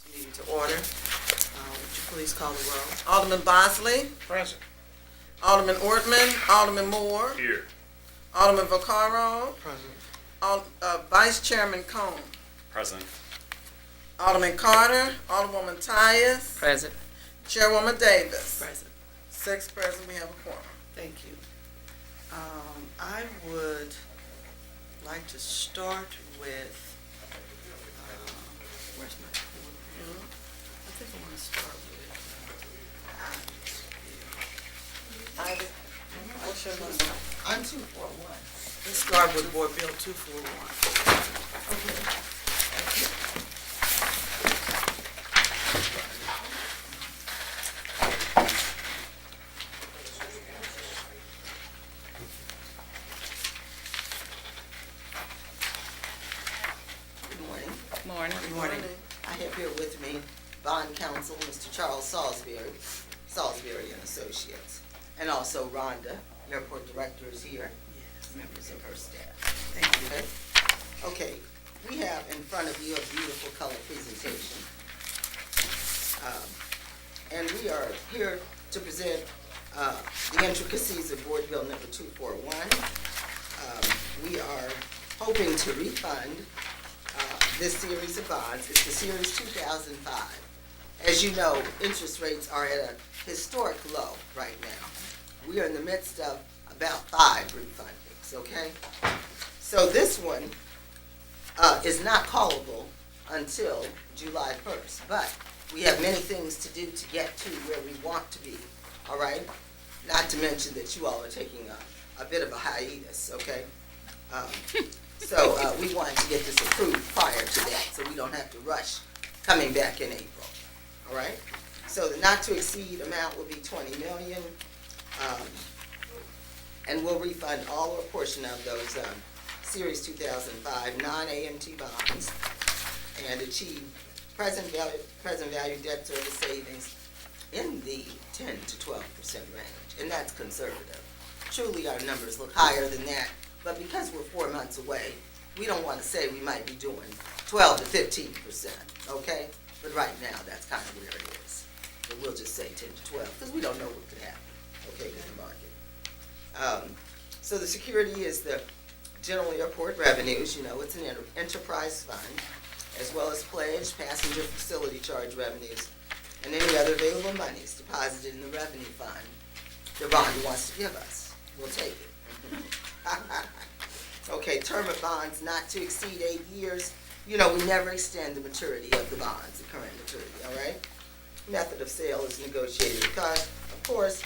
Meeting to order. Would you please call the roll? Alderman Bosley. Present. Alderman Ortman. Alderman Moore. Here. Alderman Vaccaro. Present. Vice Chairman Cone. Present. Alderman Carter. Alderwoman Tyus. Present. Chairwoman Davis. Present. 6 present. We have a quorum. Thank you. I would like to start with, where's my quorum? I think I want to start with, Ivy, what's your number? I'm 241. Let's start with Board Bill 241. Good morning. I have here with me bond counsel, Mr. Charles Salisbury and Associates, and also Rhonda, airport director, is here. Yes. Members of her staff. Thank you. Okay, we have in front of you a beautiful color presentation. And we are here to present the intricacies of Board Bill number 241. We are hoping to refund this series of bonds. It's the Series 2005. As you know, interest rates are at a historic low right now. We are in the midst of about 5 refundings, okay? So this one is not callable until July 1st, but we have many things to do to get to where we want to be, all right? Not to mention that you all are taking a bit of a hiatus, okay? So we wanted to get this approved prior to that, so we don't have to rush coming back in April. All right? So the not to exceed amount will be $20 million, and we'll refund all or portion of those Series 2005 non-AMT bonds and achieve present value debt service savings in the 10 to 12% range, and that's conservative. Truly, our numbers look higher than that. But because we're 4 months away, we don't want to say we might be doing 12 to 15%, okay? But right now, that's kind of where it is. But we'll just say 10 to 12, because we don't know what could happen, okay, with the market. So the security is the general airport revenues, you know, it's an enterprise fund, as well as pledged passenger facility charge revenues, and any other available monies deposited in the revenue fund that Rhonda wants to give us. We'll take it. Okay, term of bonds not to exceed 8 years. You know, we never extend the maturity of the bonds, the current maturity, all right? Method of sale is negotiated because, of course,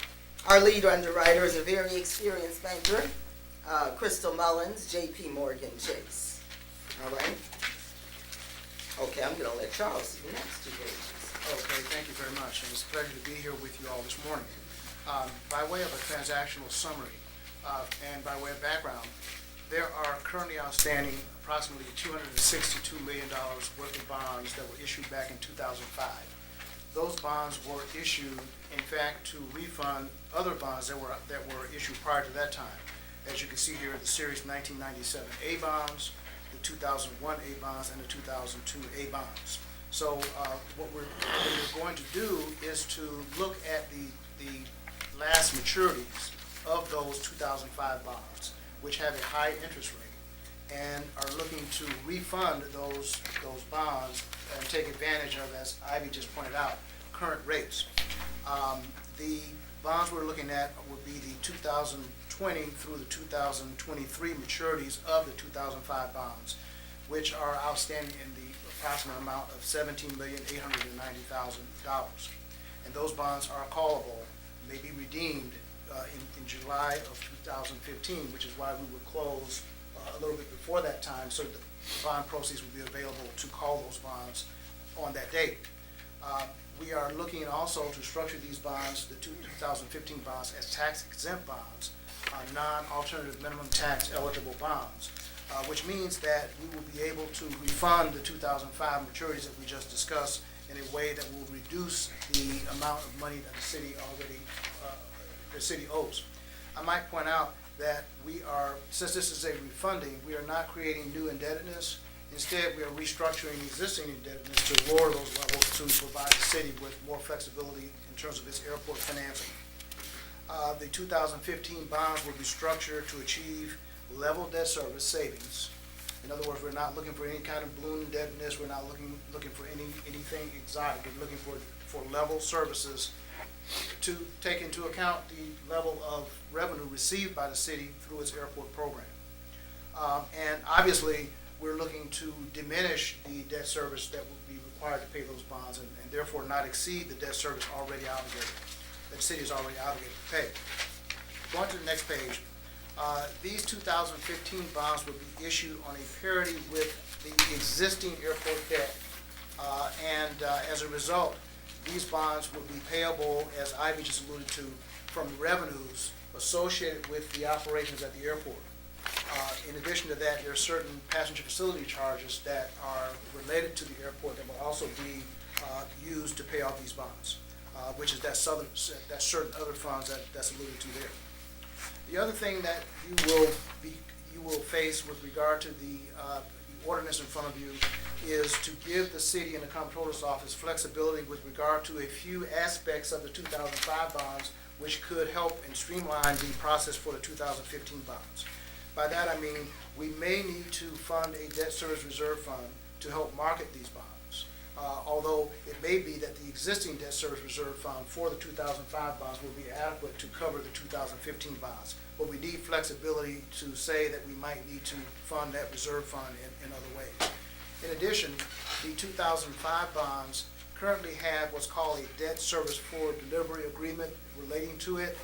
our lead underwriter is a very experienced banker, Crystal Mullins, J.P. Morgan Chase, all right? Okay, I'm going to let Charles see the next 2 pages. Okay, thank you very much. And it's a pleasure to be here with you all this morning. By way of a transactional summary and by way of background, there are currently outstanding approximately $262 million worth of bonds that were issued back in 2005. Those bonds were issued, in fact, to refund other bonds that were issued prior to that time. As you can see here, the Series 1997 A bonds, the 2001 A bonds, and the 2002 A bonds. So what we're going to do is to look at the last maturities of those 2005 bonds, which have a high interest rate, and are looking to refund those bonds and take advantage of, as Ivy just pointed out, current rates. The bonds we're looking at would be the 2020 through the 2023 maturities of the 2005 bonds, which are outstanding in the approximate amount of $17,890,000. And those bonds are callable, may be redeemed in July of 2015, which is why we would close a little bit before that time, so the bond proceeds will be available to call those bonds on that date. We are looking also to structure these bonds, the 2015 bonds, as tax-exempt bonds, non-alternative minimum tax eligible bonds, which means that we will be able to refund the 2005 maturities that we just discussed in a way that will reduce the amount of money that the city owes. I might point out that we are, since this is a refunding, we are not creating new indebtedness, Instead, we are restructuring existing indebtedness to lower those levels to provide the city with more flexibility in terms of its airport financing. The 2015 bonds will be structured to achieve level debt service savings. In other words, we're not looking for any kind of balloon indebtedness. We're not looking for anything exotic. We're looking for level services to take into account the level of revenue received by the city through its airport program. And obviously, we're looking to diminish the debt service that will be required to pay those bonds and therefore not exceed the debt service already obligated, that the city is already obligated to pay. Going to the next page, these 2015 bonds will be issued on a parity with the existing airport debt. As a result, these bonds will be payable, as Ivy just alluded to, from revenues associated with the operations at the airport. In addition to that, there are certain passenger facility charges that are related to the airport that will also be used to pay off these bonds, which is that certain other funds that's alluded to there. The other thing that you will face with regard to the ordinance in front of you is to give the city and the comptroller's office flexibility with regard to a few aspects of the 2005 bonds, which could help and streamline the process for the 2015 bonds. By that I mean we may need to fund a debt service reserve fund to help market these bonds. Although it may be that the existing debt service reserve fund for the 2005 bonds will be adequate to cover the 2015 bonds. But we need flexibility to say that we might need to fund that reserve fund in other ways. In addition, the 2005 bonds currently have what's called a debt service for delivery agreement relating to it.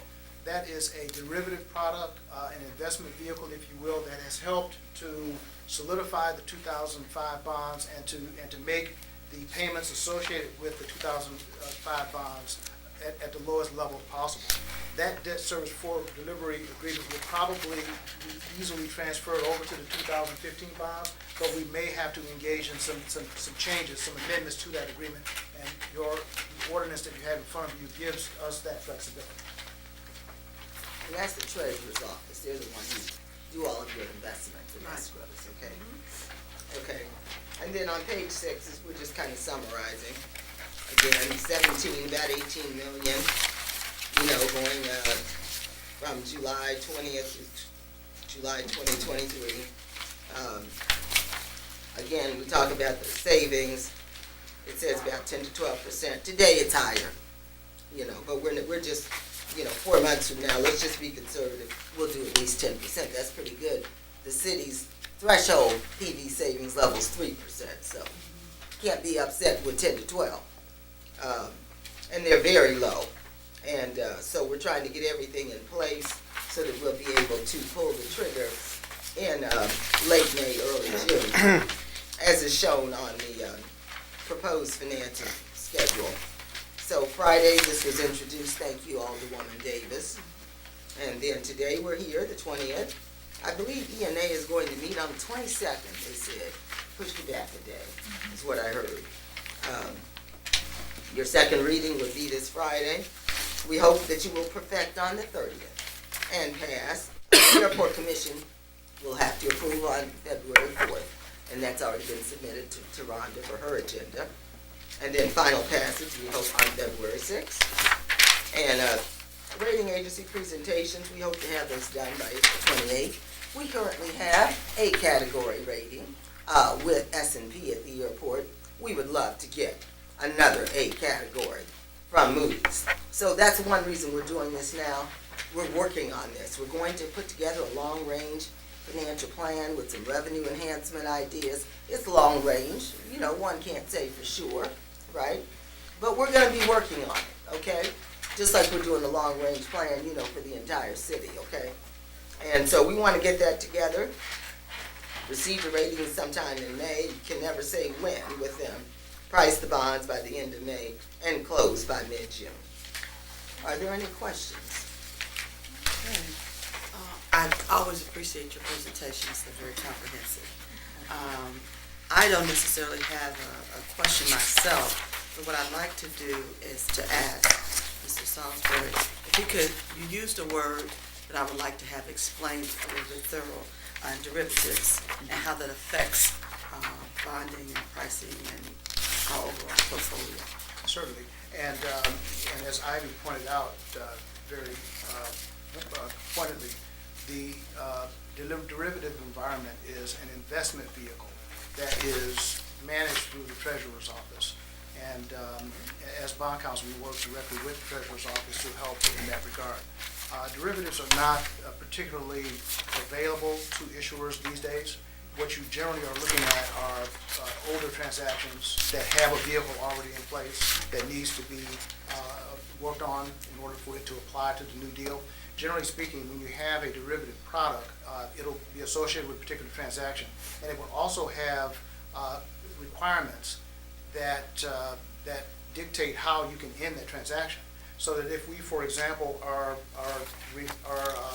That is a derivative product, an investment vehicle, if you will, that has helped to solidify the 2005 bonds and to make the payments associated with the 2005 bonds at the lowest level possible. That debt service for delivery agreement will probably be easily transferred over to the 2015 bonds, but we may have to engage in some changes, some amendments to that agreement, and the ordinance that you have in front of you gives us that flexibility. And that's the treasurer's office. They're the ones who do all of your investments and escrows, okay? Okay. And then on page 6, we're just kind of summarizing. Again, 17, about 18 million, going from July 20th to July 2023. Again, we talk about the savings. It says about 10 to 12%. Today it's higher, but we're just, 4 months from now, let's just be conservative. We'll do at least 10%. That's pretty good. The city's threshold PV savings level is 3%, so can't be upset with 10 to 12. And they're very low. And so we're trying to get everything in place so that we'll be able to pull the trigger in late May, early June, as is shown on the proposed financing schedule. So Friday, this was introduced, thank you, Alderwoman Davis. And then today we're here, the 20th. I believe ENA is going to meet on the 22nd, they said. Pushed it back a day, is what I heard. Your second reading will be this Friday. We hope that you will perfect on the 30th and pass. The Airport Commission will have to approve on February 4th, and that's already been submitted to Rhonda for her agenda. And then final passage, we hope on February 6th. And rating agency presentations, we hope to have those done by April 28th. We currently have a category rating with S&P at the airport. We would love to get another A category from Moody's. So that's one reason we're doing this now. We're working on this. We're going to put together a long-range financial plan with some revenue enhancement ideas. It's long range. One can't say for sure, right? But we're going to be working on it, okay? Just like we're doing a long-range plan, for the entire city, okay? And so we want to get that together, receive the ratings sometime in May. You can never say when with them. Price the bonds by the end of May and close by mid-June. Are there any questions? I always appreciate your presentations. They're very comprehensive. I don't necessarily have a question myself, but what I'd like to do is to ask Mr. Salisbury, if you used a word that I would like to have explained a little bit thorough, derivatives, and how that affects bonding and pricing and our overall portfolio. Certainly. And as Ivy pointed out very pointedly, the derivative environment is an investment vehicle that is managed through the Treasurer's Office. And as bond counsel, we work directly with the Treasurer's Office to help in that regard. Derivatives are not particularly available to issuers these days. What you generally are looking at are older transactions that have a vehicle already in place that needs to be worked on in order for it to apply to the new deal. Generally speaking, when you have a derivative product, it'll be associated with a particular transaction, and it will also have requirements that dictate how you can end that transaction. So that if we, for example, are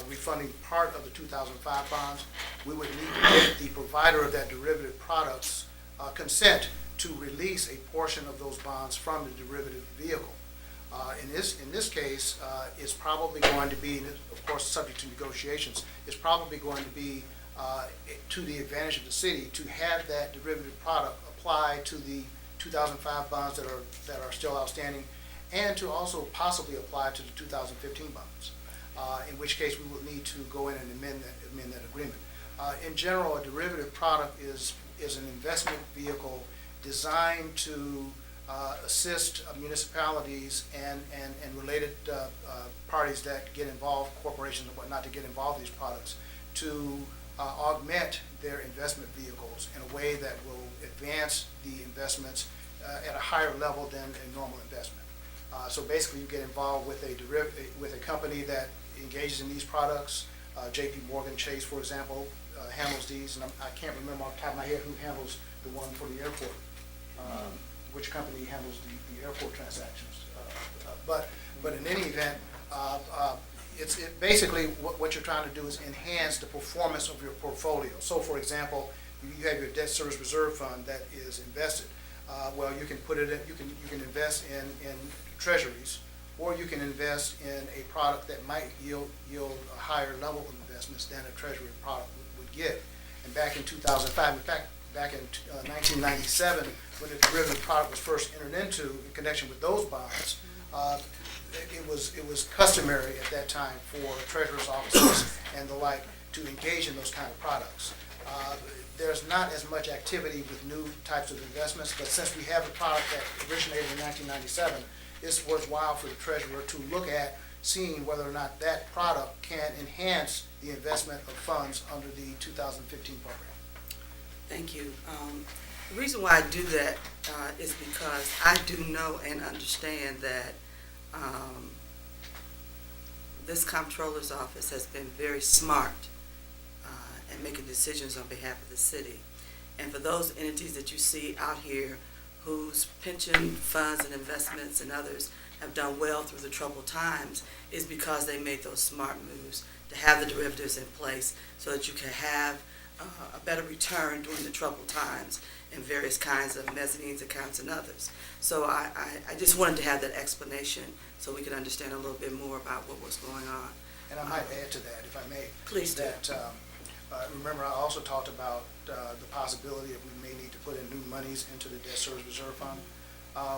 refunding part of the 2005 bonds, we would need to get the provider of that derivative product's consent to release a portion of those bonds from the derivative vehicle. In this case, it's probably going to be, of course, subject to negotiations, it's probably going to be to the advantage of the city to have that derivative product apply to the 2005 bonds that are still outstanding, and to also possibly apply to the 2015 bonds, in which case we will need to go in and amend that agreement. In general, a derivative product is an investment vehicle designed to assist municipalities and related parties that get involved, corporations and whatnot, to get involved in these products, to augment their investment vehicles in a way that will advance the investments at a higher level than a normal investment. So basically, you get involved with a company that engages in these products. J.P. Morgan Chase, for example, handles these, and I can't remember off the top of my head who handles the one for the airport. Which company handles the airport transactions? But in any event, it's basically what you're trying to do is enhance the performance of your portfolio. So, for example, you have your debt service reserve fund that is invested. Well, you can put it in. You can invest in treasuries, or you can invest in a product that might yield a higher level of investments than a treasury product would give. And back in 2005, in fact, back in 1997, when the derivative product was first entered into in connection with those bonds, it was customary at that time for treasurer's offices and the like to engage in those kind of products. There's not as much activity with new types of investments, but since we have a product that originated in 1997, it's worthwhile for the treasurer to look at seeing whether or not that product can enhance the investment of funds under the 2015 program. Thank you. The reason why I do that is because I do know and understand that this comptroller's office has been very smart in making decisions on behalf of the city. And for those entities that you see out here whose pension funds and investments and others have done well through the troubled times, is because they made those smart moves to have the derivatives in place so that you can have a better return during the troubled times in various kinds of mezzanines accounts and others. So I just wanted to have that explanation so we could understand a little bit more about what was going on. And I might add to that, if I may. Please do. That, remember, I also talked about the possibility that we may need to put in new monies into the debt service reserve fund.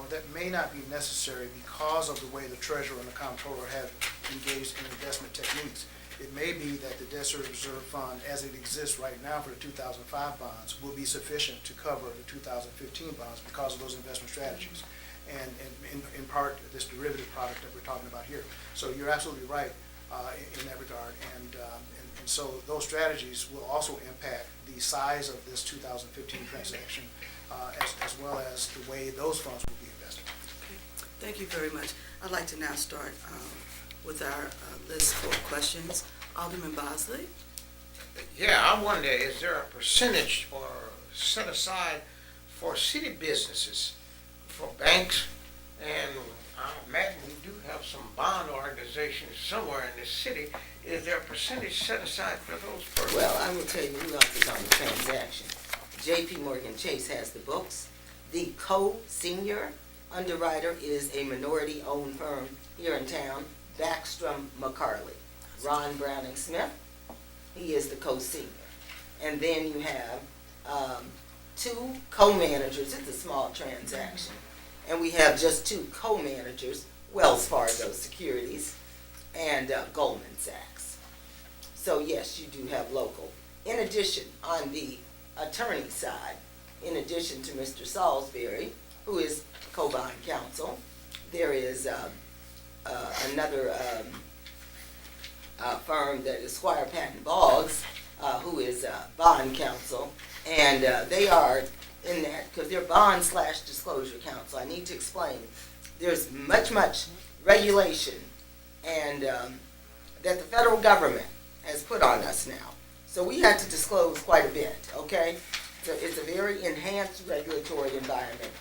That may not be necessary because of the way the treasurer and the comptroller have engaged in investment techniques. It may be that the debt service reserve fund, as it exists right now for the 2005 bonds, will be sufficient to cover the 2015 bonds because of those investment strategies, and in part this derivative product that we're talking about here. So you're absolutely right in that regard, and so those strategies will also impact the size of this 2015 transaction, as well as the way those funds will be invested. Okay. Thank you very much. I'd like to now start with our list for questions. Alderman Bosley? Yeah, I wonder, is there a percentage or set aside for city businesses, for banks, and I imagine we do have some bond organizations somewhere in the city. Is there a percentage set aside for those persons? Well, I will tell you who else is on the transaction. J.P. Morgan Chase has the books. The co-senior underwriter is a minority-owned firm here in town, Backstrom McCarley. Ron Browning Smith, he is the co-senior. And then you have 2 co-managers, it's a small transaction, and we have just 2 co-managers, Wells Fargo Securities and Goldman Sachs. So yes, you do have local. In addition, on the attorney side, in addition to Mr. Salisbury, who is co-bond counsel, there is another firm that is Squire Patton Boggs, who is bond counsel, and they are in that, because they're bond/disclosure counsel. I need to explain, there's much regulation and that the federal government has put on us now. So we have to disclose quite a bit, okay? So it's a very enhanced regulatory environment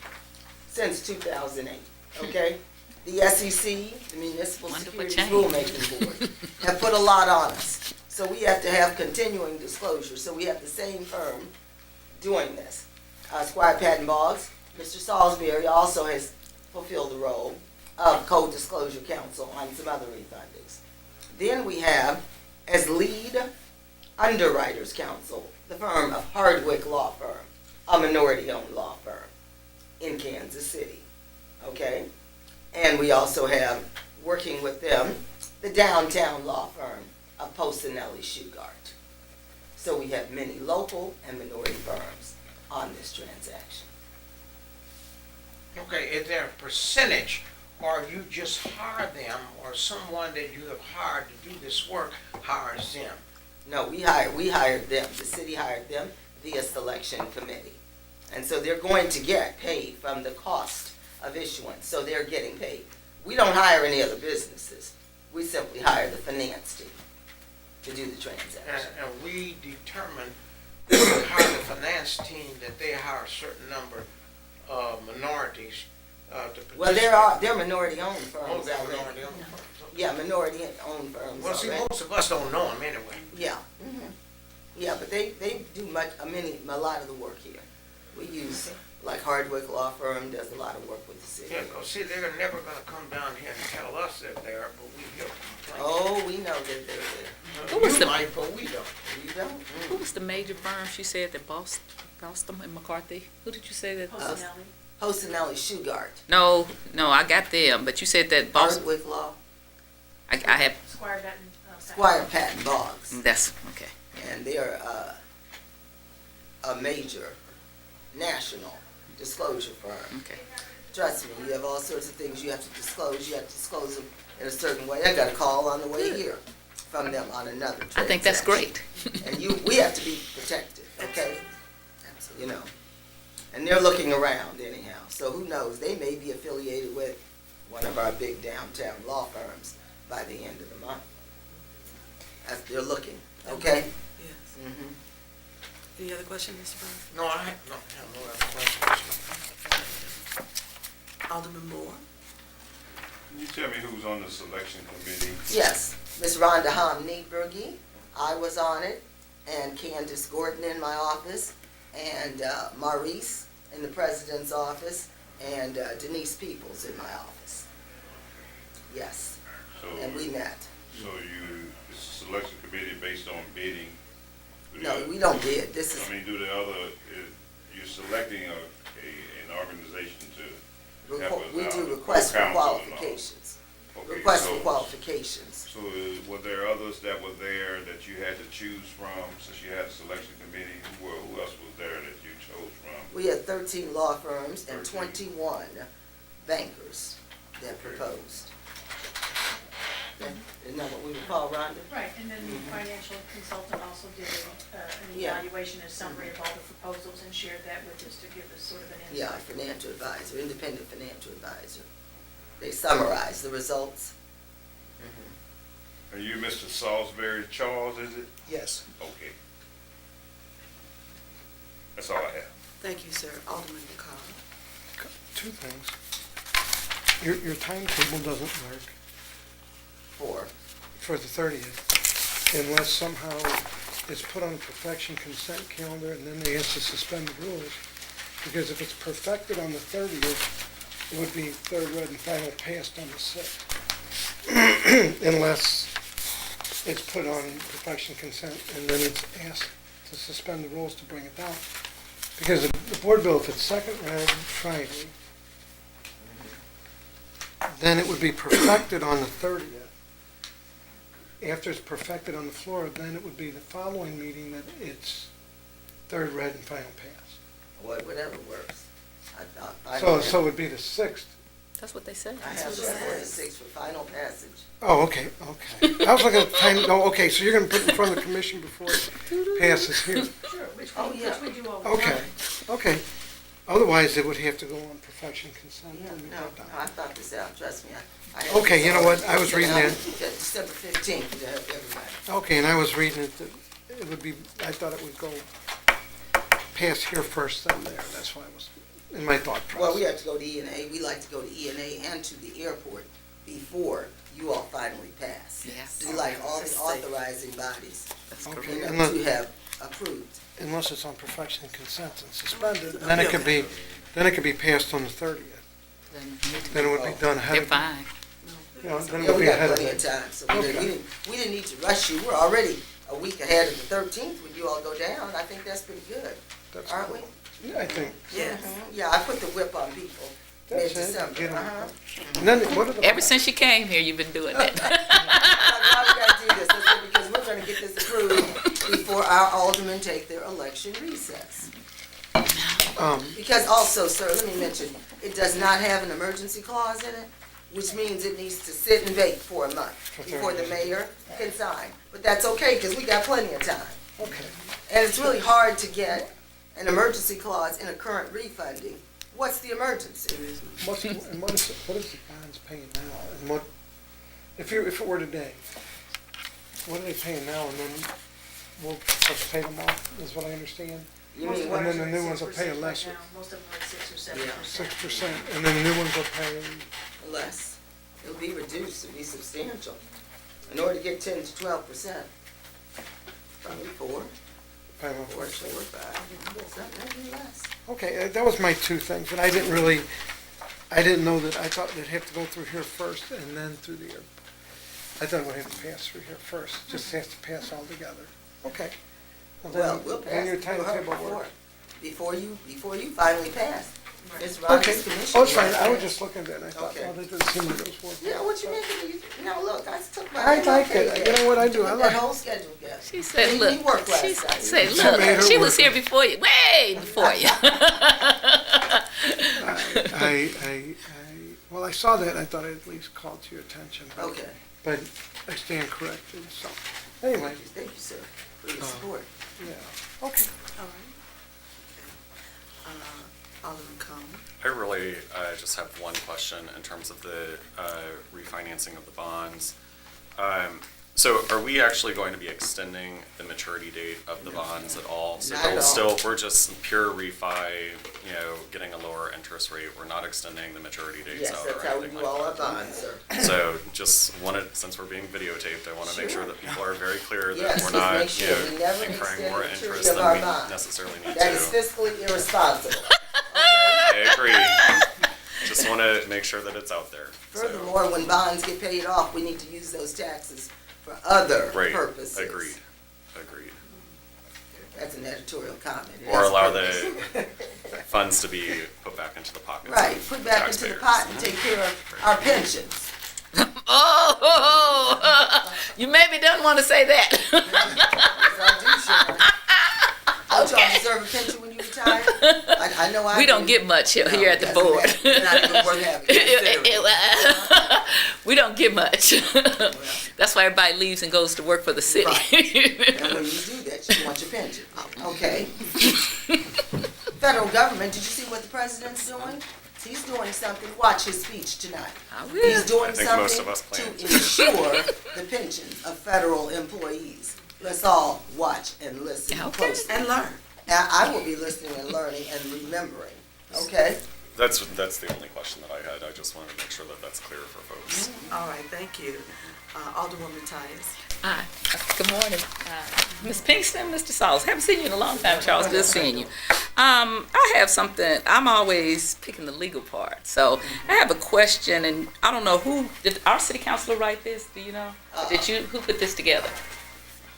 since 2008, okay? The SEC, the Municipal Wonderful Securities change. Rulemaking Board, have put a lot on us. So we have to have continuing disclosure. So we have the same firm doing this. Squire Patton Boggs, Mr. Salisbury also has fulfilled the role of co-disclosure counsel on some other refundings. Then we have, as lead underwriters counsel, the firm of Hardwick Law Firm, a minority-owned law firm in Kansas City, okay? And we also have, working with them, the downtown law firm of Posinelli Shugart. So we have many local and minority firms on this transaction. Okay, is there a percentage, or you just hire them, or someone that you have hired to do this work hires them? No, we hired them. The city hired them via selection committee. And so they're going to get paid from the cost of issuance. So they're getting paid. We don't hire any other businesses. We simply hire the finance team to do the transaction. And we determine that we hire the finance team, that they hire a certain number of minorities to participate. Well, they're minority-owned firms Oh, they're already. minority-owned firms, okay. Yeah, minority-owned firms Well, see, already. most of us don't know them anyway. Yeah. Yeah, but they do a lot of the work here. We use, like Hardwick Law Firm does a lot of work with the city. Yeah, 'cause see, they're never gonna come down here and tell us that they are, but we hear complaints. Oh, we know that they're there. Who was You the- might, but we don't. You don't? Who was the major firm she said that bossed them and McCarthy? Who did you say that? Posinelli Shugart. No, I got them, but you said that boss. Hardwick Law, I have. Squire Benton. Squire Patton Boggs. That's okay. And they're a major national disclosure firm. Okay. Trust me, you have all sorts of things you have to disclose. You have to disclose them in a certain way. I got a call on the way here from them on another transaction. I think that's great. And we have to be protected, okay? You know, and they're looking around anyhow. So who knows? They may be affiliated with one of our big downtown law firms by the end of the month. They're looking, okay? Yes. Mhm. Any other questions, Mr. Brown? No, I have no other questions. Alderman Moore? Can you tell me who's on the selection committee? Yes, Ms. Rhonda Neatbergy, I was on it, and Candace Gordon in my office, and Maurice in the president's office, and Denise Peoples in my office. Yes, So, and we met. so it's a selection committee based on bidding? Do No, the- we don't bid, this is, I mean, do the other, you're selecting an organization to help us we out, do the requests for co-counsel and all. qualifications. Okay, Requests for so- qualifications. So were there others that were there that you had to choose from, since you had a selection committee? Who else was there that you chose from? We had 13 law firms and 13. 21 bankers that proposed. Isn't that what we would call, Rhonda? Right, and then the financial consultant also did an Yeah. evaluation and summary of all the proposals and shared that with us to give us sort of an Yeah, insight. financial advisor, independent financial advisor. They summarize the results. Are you Mr. Salisbury Charles, is it? Yes. Okay. That's all I have. Thank you, sir. Alderman McCall? Two things. Your timetable doesn't work for the 30th unless somehow it's put on a perfection consent calendar and then they have to suspend the rules. Because if it's perfected on the 30th, it would be third read and final passed on the 6th. Unless it's put on perfection consent and then it's asked to suspend the rules to bring it down. Because the board bill, if it's second read Friday, then it would be perfected on the 30th. After it's perfected on the floor, then it would be the following meeting that it's third read and final pass. Whatever works. I don't So it would be the 6th. That's what they said. I have that for the 6th for final passage. Oh, okay. I was looking at the time, no, okay, so you're gonna put it in front of the commission before it passes here. Sure, which Oh, we, yeah. which we do all the Okay, time. okay. Otherwise, it would have to go on perfection consent. Yeah, and we no, got that. I thought this out, trust me. I had Okay, this you know all- what, I was reading that. December 15th, to help everybody. Okay, and I was reading it, that it would be, I thought it would go past here first, then there, that's why I was, in my thought Well, we process. have to go to E&A. We like to go to E&A and to the airport before you all finally pass. Yes. We like all the That's safe. authorizing bodies, That's Okay, correct. and look, to have approved. unless it's on perfection and consent and suspended, then it could be passed on the 30th. Then it would be done ahead They're of, fine. you know, then it Yeah, would we be got ahead of plenty of it. time, so Okay. we didn't need to rush you. We're already a week ahead of the 13th when you all go down. I think that's pretty good, That's aren't we? cool. Yeah, I think, Yes. Yeah, I put the whip on people that's it. mid-December. Get 'em. Uh-huh. And then, what are the? Ever since you came here, you've been doing that. Why we gotta do this? I said, because we're gonna get this approved before our aldermen take their election recess. Because also, sir, let me mention, it does not have an emergency clause in it, which means it needs to sit and bake for a month before the mayor can sign. But that's okay, because we got plenty of time. Okay, And it's really hard to get an emergency clause in a current refunding. What's the emergency? what is the bonds paying now, and what, if it were today, what are they paying now, and then we'll just pay them off, is what I understand? You Most mean, of what? And ours then are the at new ones will pay 6% right lesser. now. Most of them are at 6 or 7%. Yeah, 6%, and then the new ones will pay, Less. It'll be reduced, it'll be substantial. In order to get 10 to 12%, probably 4, pay them off 4, first. 5, something, maybe less. Okay, that was my two things, and I didn't know that, I thought they'd have to go through here first and then through the air. I thought it would have to pass through here first, just has to pass all together. Okay. Well, we'll pass Then your it through her timetable works. before you finally pass. Right. It's Okay, Rhonda's commission. oh, it's fine, I was just looking at it, and I thought, Okay. well, that doesn't seem like it was working. Yeah, what you making, look, I took my. I like it. You know what I do? I Put like that it. whole schedule together. She said, We look, worked last she night. said, She made her look, she was work. here before you, way before you. Well, I saw that, I thought I'd at least call to your attention. but- Okay, But I stand corrected, so, anyway, thank you, sir, for your support. yeah, okay. All right. Alderman Cone. I really just have one question in terms of the refinancing of the bonds. So are we actually going to be extending the maturity date of the bonds at all? So Not at they'll all. still, we're just pure refi, getting a lower interest rate. We're not extending the maturity dates Yes, out that's or how we anything do all our like that. bonds, sir. So just wanted, since we're being videotaped, I want to make sure Sure. that people are very clear Yes, that we're let's not, make sure we never incurring extend more the maturity interest of than our we bonds. necessarily need That is to. fiscally irresponsible. I agree. Just want to make sure that it's out there. So, Furthermore, when bonds get paid off, we need to use those taxes for other right, purposes. agreed. That's an editorial comment. It Or has allow purpose. the funds to be put back into the pockets Right, of put back into the taxpayers. pot and take care of our pensions. Oh, you maybe don't want to say that. Yes, I do, Sharon. Don't y'all deserve a pension when you retire? I know I We don't do. get much here No, at the doesn't board. matter. It's not even worth having. We don't get much. That's why everybody leaves and goes to work for the city. And when you do that, you want your pension. Okay. Federal government, did you see what the president's doing? He's doing something. Watch his speech tonight. I He's will. doing I think most of something us plan to to. ensure the pensions of federal employees. Let's all watch and listen Okay. closely. And learn. Now, I will be listening and learning and remembering, okay? That's the only question that I had. I just wanted to make sure that that's clear for folks. All right, thank you. Alderwoman Tyus. Hi. Good morning. Ms. Pinkston, Mr. Sauls. Haven't seen you in a long time, Charles. Good seeing you. I have something. I'm always picking the legal part. So I have a question, and I don't know did our city councilor write this? Do you know? Who put this together?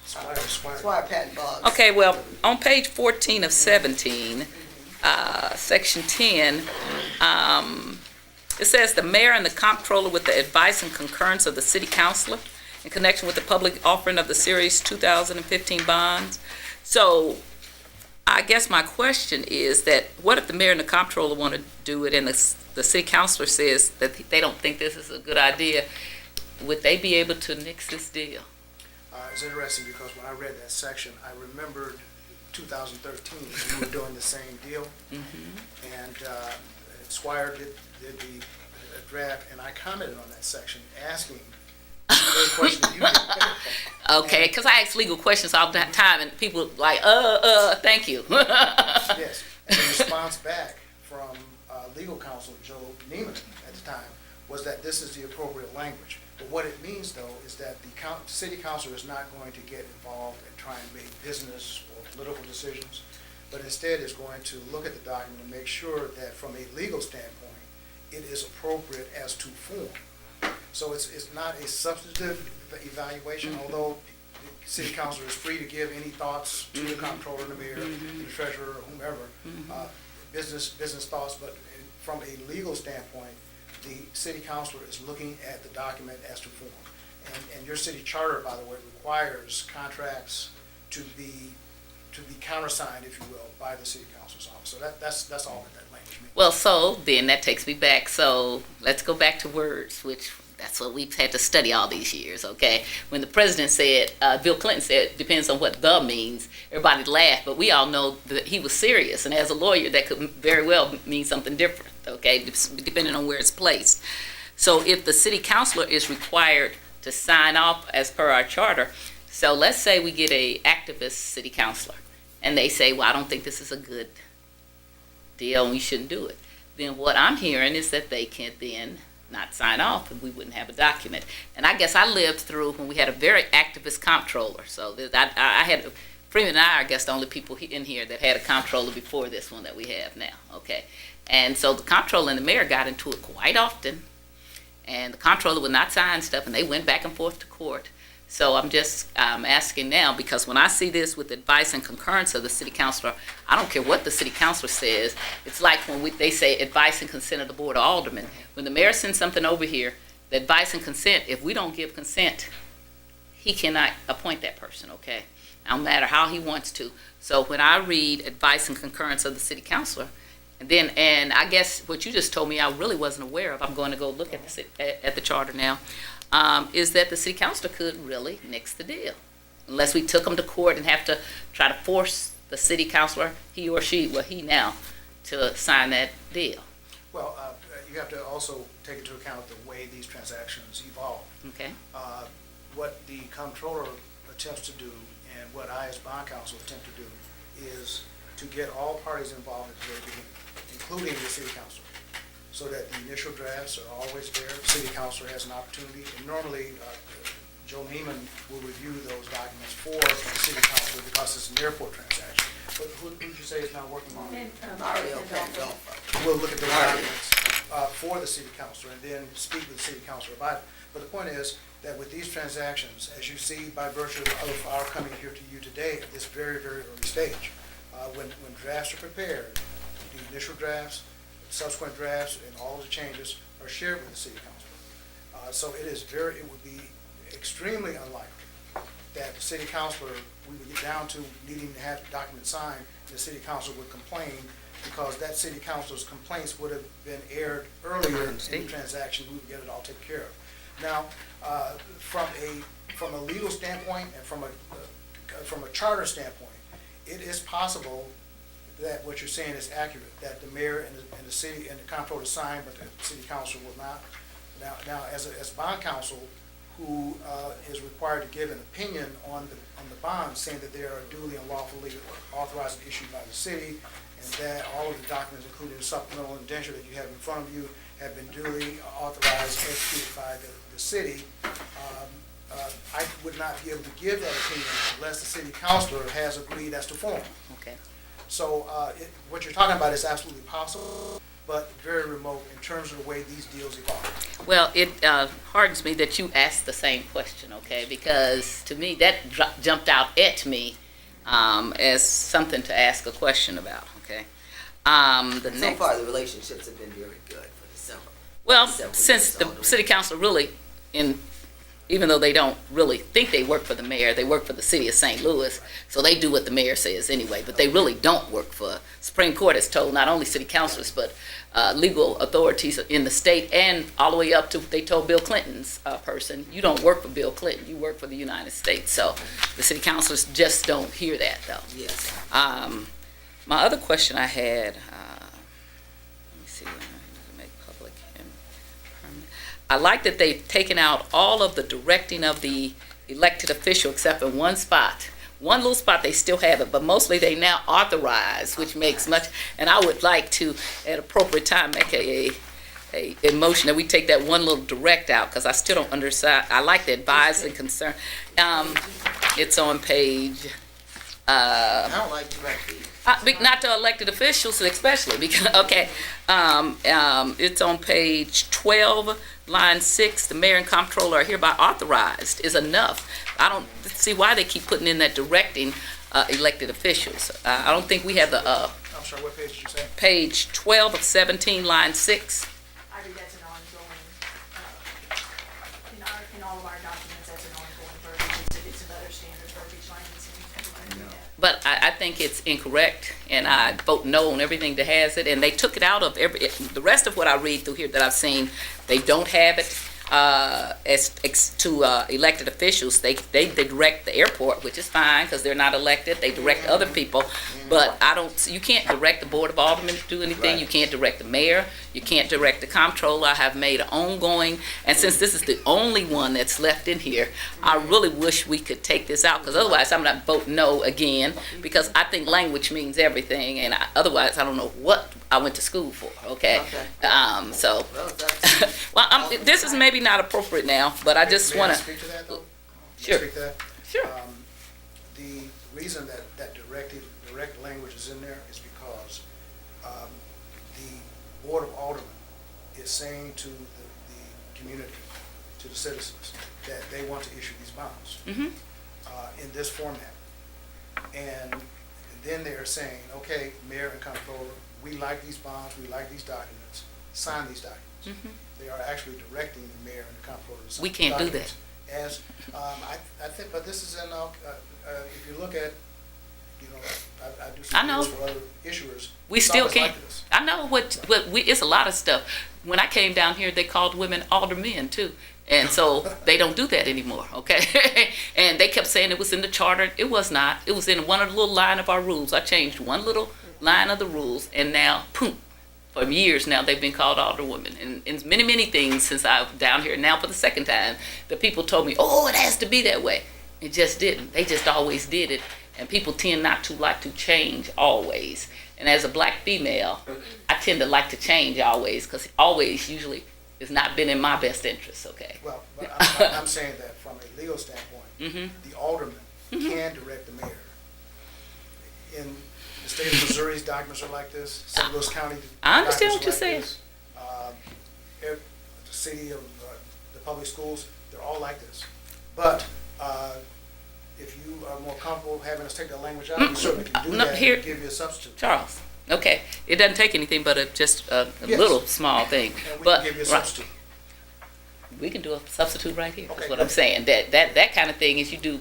Squire Patton Boggs. Okay, well, on page 14 of 17, Section 10, it says the mayor and the comptroller with the advice and concurrence of the city councilor in connection with the public offering of the series 2015 bonds. So I guess my question is that what if the mayor and the comptroller want to do it and the city councilor says that they don't think this is a good idea? Would they be able to nix this deal? It's interesting because when I read that section, I remembered 2013, we were doing the same deal. And Squire did the draft, and I commented on that section, asking the very question that you did. Okay, because I ask legal questions all the time, and people like, thank you. Yes, and the response back from legal counsel Joe Neiman at the time was that this is the appropriate language. But what it means, though, is that the city councilor is not going to get involved and try and make business or political decisions, but instead is going to look at the document and make sure that from a legal standpoint, it is appropriate as to form. So it's not a substantive evaluation, although the city councilor is free to give any thoughts to the comptroller, the mayor, the treasurer, or whomever, business thoughts, but from a legal standpoint, the city councilor is looking at the document as to form. And your city charter, by the way, requires contracts to be countersigned, if you will, by the city council's office. So that's all that language means. Well, so then that takes me back. So let's go back to words, which that's what we've had to study all these years, okay? When the president said, Bill Clinton said, depends on what the means, everybody laughed, but we all know that he was serious. And as a lawyer, that could very well mean something different, okay, depending on where it's placed. So if the city councilor is required to sign off as per our charter, so let's say we get a activist city councilor, and they say, well, I don't think this is a good deal and we shouldn't do it. Then what I'm hearing is that they can then not sign off and we wouldn't have a document. And I guess I lived through when we had a very activist comptroller. So I had, Freeman and I guess the only people in here that had a comptroller before this one that we have now, okay? And so the comptroller and the mayor got into it quite often, and the comptroller would not sign stuff, and they went back and forth to court. So I'm just asking now, because when I see this with advice and concurrence of the city councilor, I don't care what the city councilor says. It's like when they say advice and consent of the board of aldermen. When the mayor sends something over here, the advice and consent, if we don't give consent, he cannot appoint that person, okay? No matter how he wants to. So when I read advice and concurrence of the city councilor, and I guess what you just told me I really wasn't aware of, I'm going to go look at the charter now, is that the city councilor could really nix the deal. Unless we took them to court and have to try to force the city councilor, he or she, well, he now, to sign that deal. Well, you have to also take into account the way these transactions evolve. Okay. What the comptroller attempts to do and what I as bond counsel attempt to do is to get all parties involved at the very beginning, including the city councilor, so that the initial drafts are always there. The city councilor has an opportunity, and normally Joe Neiman will review those documents for the city councilor because it's an airport transaction. But who did you say is now working on it? We'll look at the documents for the city councilor and then speak with the city councilor about it. But the point is that with these transactions, as you see by virtue of our coming here to you today at this very, very early stage, when drafts are prepared, the initial drafts, subsequent drafts, and all of the changes are shared with the city councilor. So it would be extremely unlikely that the city councilor, we would get down to needing to have the document signed, and the city council would complain because that city council's complaints would have been aired earlier in the transaction. We would get it all taken care of. Now, from a legal standpoint and from a charter standpoint, it is possible that what you're saying is accurate, that the mayor and the city and the comptroller sign, but the city council will not. Now, as bond counsel, who is required to give an opinion on the bonds, saying that they are duly and lawfully authorized and issued by the city, and that all of the documents, including the supplemental indenture that you have in front of you, have been duly authorized, executed by the city. I would not be able to give that opinion unless the city councilor has agreed as to form. Okay. So what you're talking about is absolutely possible, but very remote in terms of the way these deals evolve. Well, it hardens me that you asked the same question, okay? Because to me, that jumped out at me as something to ask a question about, okay? The So next, far, the relationships have been very good for the several. well, several since years the city council really, even though they don't really think they work for the mayor, they work for the city of St. Louis, so they do what the mayor says anyway, but they really don't work for, Supreme Court has told not only city councilors, but legal authorities in the state and all the way up to, they told Bill Clinton's person, you don't work for Bill Clinton, you work for the United States. So the city councilors just don't hear that, though. Yes. My other question I had, let me see, make public and permanent. I like that they've taken out all of the directing of the elected official except in one spot. One little spot, they still have it, but mostly they now authorize, which makes much, and I would like to, at appropriate time, make a motion that we take that one little direct out, because I still don't understand. I like the advise and concern. It's on page, I don't like direct fees. not to elected officials especially, because, okay, it's on page 12, line 6, the mayor and comptroller are hereby authorized is enough. I don't see why they keep putting in that directing elected officials. I don't think we have the, I'm sorry, what page did you say? page 12 of 17, line 6. I think that's an ongoing, in all of our documents, that's an ongoing verbiage. It's another standard verbiage licensing. Everybody do that. But I think it's incorrect, and I vote no on everything that has it, and they took it out of the rest of what I read through here that I've seen, they don't have it to elected officials. They direct the airport, which is fine, because they're not elected, they direct other people, but you can't direct the Board of Aldermen to do anything, you can't direct the mayor, you can't direct the comptroller. I have made an ongoing, and since this is the only one that's left in here, I really wish we could take this out, because otherwise I'm not voting no again, because I think language means everything, and otherwise I don't know what I went to school for, okay? So, Well, that's, well, this is maybe not appropriate now, but I just May want I to, speak to that, though? May I Sure. speak to that? Sure. The reason that direct language is in there is because the Board of Aldermen is saying to the community, to the citizens, that they want to issue these bonds in this format. And then they're saying, okay, Mayor and Comptroller, we like these bonds, we like these documents, sign these documents. They are actually directing the Mayor and the Comptroller to sign. We can't do that. documents. As, I think, but this is in, if you look at, you know, I do I some know. deals for other issuers. we It's still always can't. like this. I know it's a lot of stuff. When I came down here, they called women aldermen too. And so they don't do that anymore, okay? And they kept saying it was in the charter. It was not. It was in one of the little line of our rules. I changed one little line of the rules, and now, boom, for years now, they've been called alderwomen. And in many, many things since I'm down here, now for the second time, the people told me, oh, it has to be that way. It just didn't. They just always did it. And people tend not to like to change always. And as a black female, I tend to like to change always, because always usually has not been in my best interest, okay? Well, but I'm saying that from a legal standpoint, the alderman can direct the mayor. In the state of Missouri's documents are like this, St. Louis County I understand what documents are you're like this. The city of, the public schools, they're all like this. But if you are more comfortable having us take that language out, you certainly can do No, that here- and give you a substitute. Charles, okay, it doesn't take anything but just a Yes. little small thing. And we But can give you a right, substitute. we can do a substitute right here, Okay, is what good. I'm saying. That kind of thing is you do,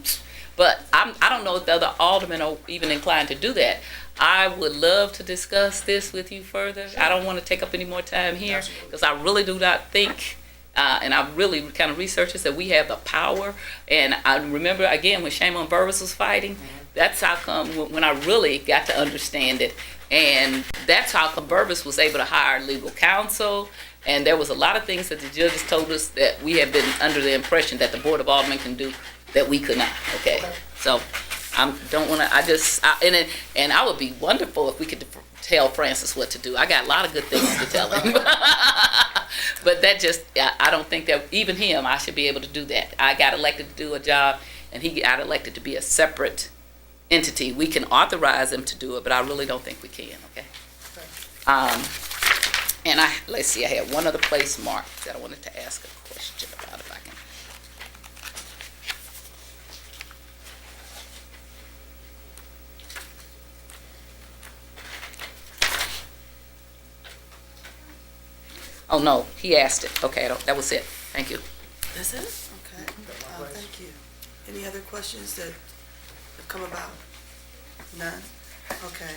but I don't know if the other aldermen are even inclined to do that. I would love to discuss this with you further. I don't want to take up any more time here, Absolutely. because I really do not think, and I've really kind of researched this, that we have the power. And I remember, again, when Shame on Burris was fighting, that's how come, when I really got to understand it, and that's how come Burris was able to hire legal counsel. And there was a lot of things that the judges told us that we have been under the impression that the Board of Aldermen can do that we could not, okay? So, don't wanna, and I would be wonderful if we could tell Francis what to do. I got a lot of good things to tell him. But that just, I don't think that, even him, I should be able to do that. I got elected to do a job, and he got elected to be a separate entity. We can authorize him to do it, but I really don't think we can, okay? And let's see, I had one other place marked that I wanted to ask a question about, if I can. Oh, no, he asked it. Okay, that was it. Thank you. That's it? Okay. Thank you. Any other questions that have come about? None? Okay.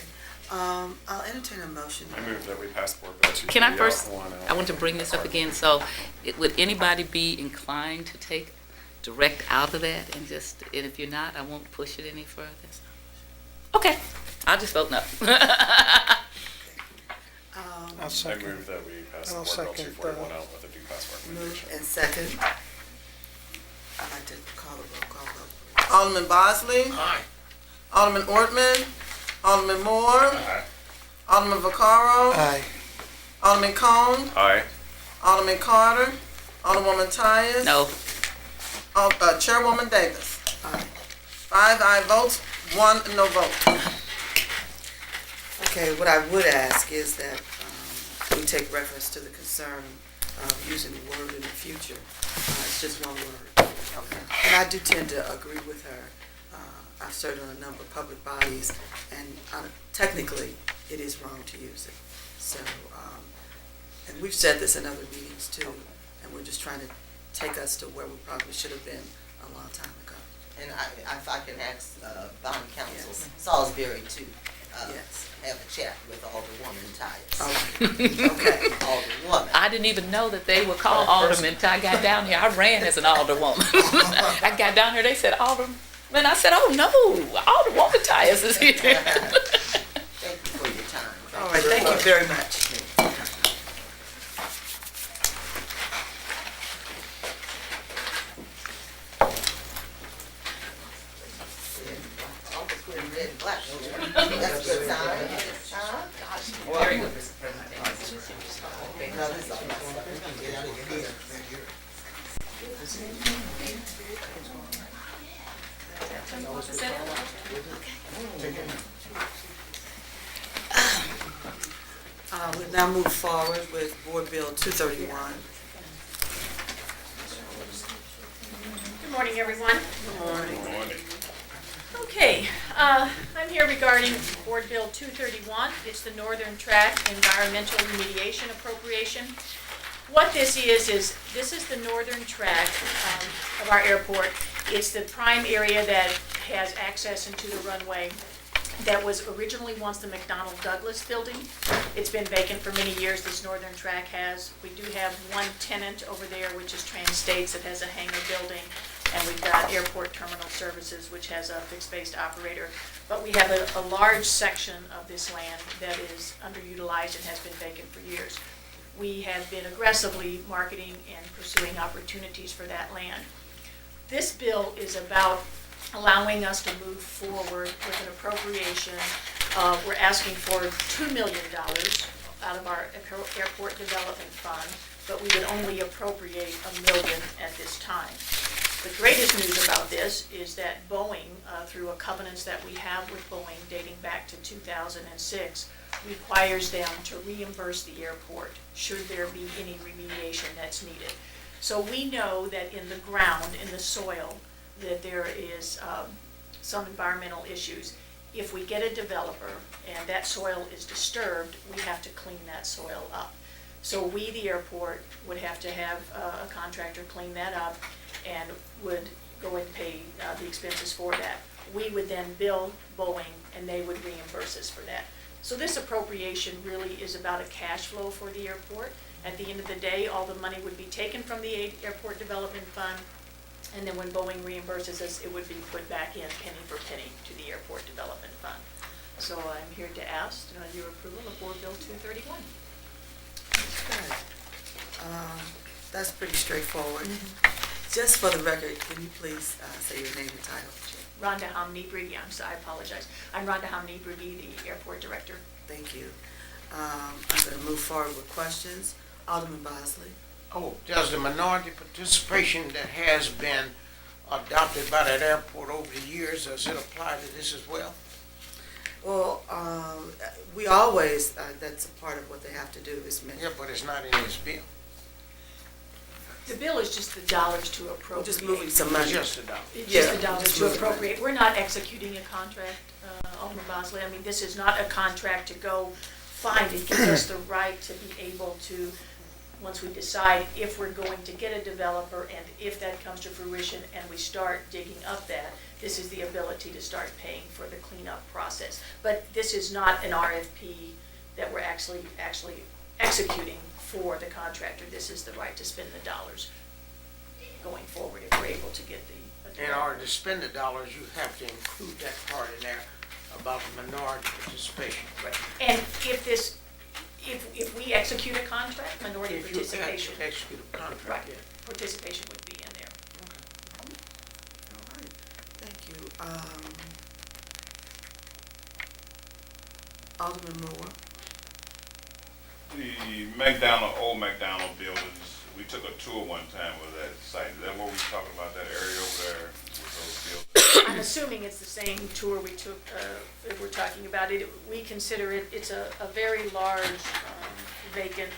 I'll entertain a motion. I move that we pass Board Bill 230 Can I out, first, one out. I want to bring this up again, so would anybody be inclined to take direct out of that and just, and if you're not, I won't push it any further? Okay, I'll just vote no. I'll I second. move that we pass I'll Board Bill second 241 out with a due pass recommendation. Move and second. I'd like to call a roll call vote. Alderman Bosley, Aye. Alderman Ortman, Alderman Moore, Aye. Alderman Vaccaro, Aye. Alderman Cone, Aye. Alderman Carter, Alderwoman Tyus. No, Chairwoman Davis. Aye. 5 aye votes, 1 no vote. Okay, what I would ask is that we take reference to the concern of using the word in the future. It's just one word. Okay. And I do tend to agree with her. I've served on a number of public bodies, and technically, it is wrong to use it. So, and we've said this in other meetings too, and we're just trying to take us to where we probably should have been a long time ago. And if I can ask bond counsel Yes. Salisbury to Yes. have a chat with Alderwoman Tyus. Okay. Alderwoman. I didn't even know that they were called aldermen until I got down here. I ran as an alderwoman. I got down here, they said alderman. I said, oh no, Alderwoman Tyus is here. Thank you for your time. All right, thank you very much. Always wearing red and black. That's a good sign. Huh? Very good. No, this is all my stuff. Get out of here. We'll now move forward with Board Bill 231. Good morning, everyone. Good morning. Okay, I'm here regarding Board Bill 231. It's the Northern Tract Environmental Remediation Appropriation. What this is this is the northern tract of our airport. It's the prime area that has access into the runway that was originally once the McDonnell Douglas building. It's been vacant for many years, this northern track has. We do have one tenant over there, which is Trans-States, that has a hangar building. And we've got Airport Terminal Services, which has a fixed-based operator. But we have a large section of this land that is underutilized and has been vacant for years. We have been aggressively marketing and pursuing opportunities for that land. This bill is about allowing us to move forward with an appropriation. We're asking for $2 million out of our airport development fund, but we would only appropriate $1 million at this time. The greatest news about this is that Boeing, through a covenants that we have with Boeing dating back to 2006, requires them to reimburse the airport should there be any remediation that's needed. So we know that in the ground, in the soil, that there is some environmental issues. If we get a developer and that soil is disturbed, we have to clean that soil up. So we, the airport, would have to have a contractor clean that up and would go and pay the expenses for that. We would then bill Boeing and they would reimburse us for that. So this appropriation really is about a cash flow for the airport. At the end of the day, all the money would be taken from the Airport Development Fund, and then when Boeing reimburses us, it would be put back in penny for penny to the Airport Development Fund. So I'm here to ask your approval of Board Bill 231. Good. That's pretty straightforward. Just for the record, can you please say your name and title? Rhonda Hamni-Brigi, I apologize. I'm Rhonda Hamni-Brigi, the Airport Director. Thank you. I'm going to move forward with questions. Alderman Bosley. Oh, does the minority participation that has been adopted by that airport over the years, does it apply to this as well? Well, we always, that's a part of what they have to do is make. Yeah, but it's not in this bill. The bill is just the dollars to appropriate. We're just moving some It's money. just a dollar. It's just Yeah, the dollars just to moving money. appropriate. We're not executing a contract, Alderman Bosley. I mean, this is not a contract to go find. It gives us the right to be able to once we decide if we're going to get a developer, and if that comes to fruition and we start digging up that, this is the ability to start paying for the cleanup process. But this is not an RFP that we're actually executing for the contractor. This is the right to spend the dollars going forward if we're able to get the. In order to spend the dollars, you have to include that part in there about minority participation. Right. And if we execute a contract, minority If you participation, execute a contract, right, yeah. participation would be in there. All right, thank you. Alderman Moore? The old McDonald buildings, we took a tour one time of that site. Is that what we were talking about, that area over there with those buildings? I'm assuming it's the same tour we took, if we're talking about it. We consider it's a very large vacant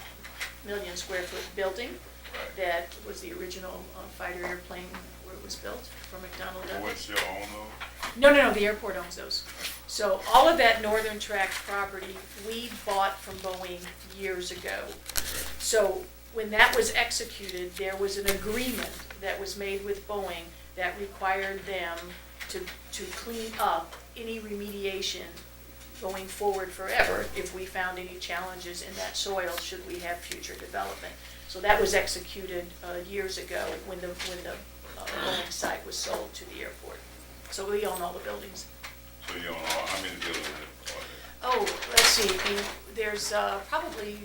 1,000,000 square foot building Right. that was the original fighter airplane where it was built for McDonnell Or Douglas. what's your own though? No, the airport owns those. So all of that Northern Tract property, we bought from Boeing years ago. So when that was executed, there was an agreement that was made with Boeing that required them to clean up any remediation going forward forever if we found any challenges in that soil should we have future development. So that was executed years ago when the Boeing site was sold to the airport. So we own all the buildings. So you don't know, how many buildings are there? Oh, let's see, there's probably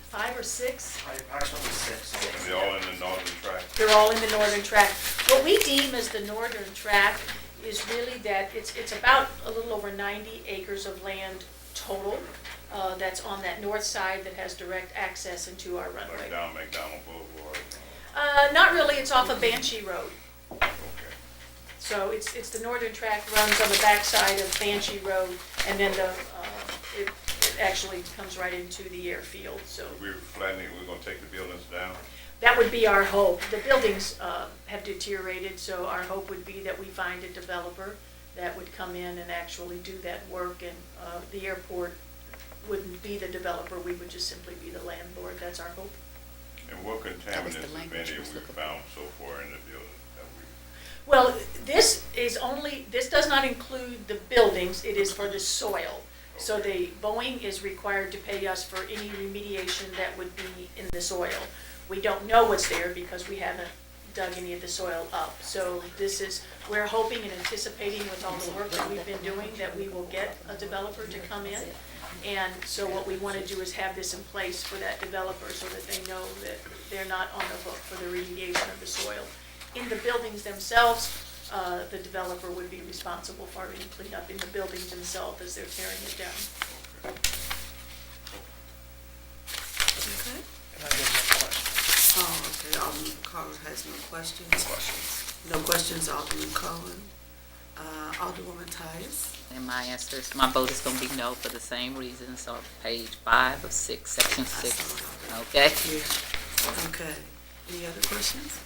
5 or 6. Approximately 6. And they're all in the northern tract? They're all in the Northern Tract. What we deem as the Northern Tract is really that it's about a little over 90 acres of land total that's on that north side that has direct access into our runway. Like down McDonald Boulevard? Not really, it's off of Banshee Road. Okay. So it's the Northern Tract runs on the backside of Banshee Road, and then it actually comes right into the airfield, so. We're flattening, we're gonna take the buildings down? That would be our hope. The buildings have deteriorated, so our hope would be that we find a developer that would come in and actually do that work, and the airport wouldn't be the developer, we would just simply be the landlord. That's our hope. And what contaminants, if language any, was have we looking found so far in the building? Have we? Well, this does not include the buildings, it is for the soil. So the Boeing is required to pay us for any remediation that would be in the soil. We don't know what's there because we haven't dug any of the soil up. So we're hoping and anticipating with all the work that we've been doing that we will get a developer to come in. And so what we want to do is have this in place for that developer so that they know that they're not on the hook for the remediation of the soil. In the buildings themselves, the developer would be responsible for any cleanup in the buildings themselves as they're tearing it down. Okay. And I have no question. Oh, okay, Alderman Carter has no questions. No questions, Alderman Cohen. Alderwoman Tyus? And my answer is, my vote is gonna be no for the same reasons, so page 5 of 6, section 6, okay? Yeah. Okay. Any other questions?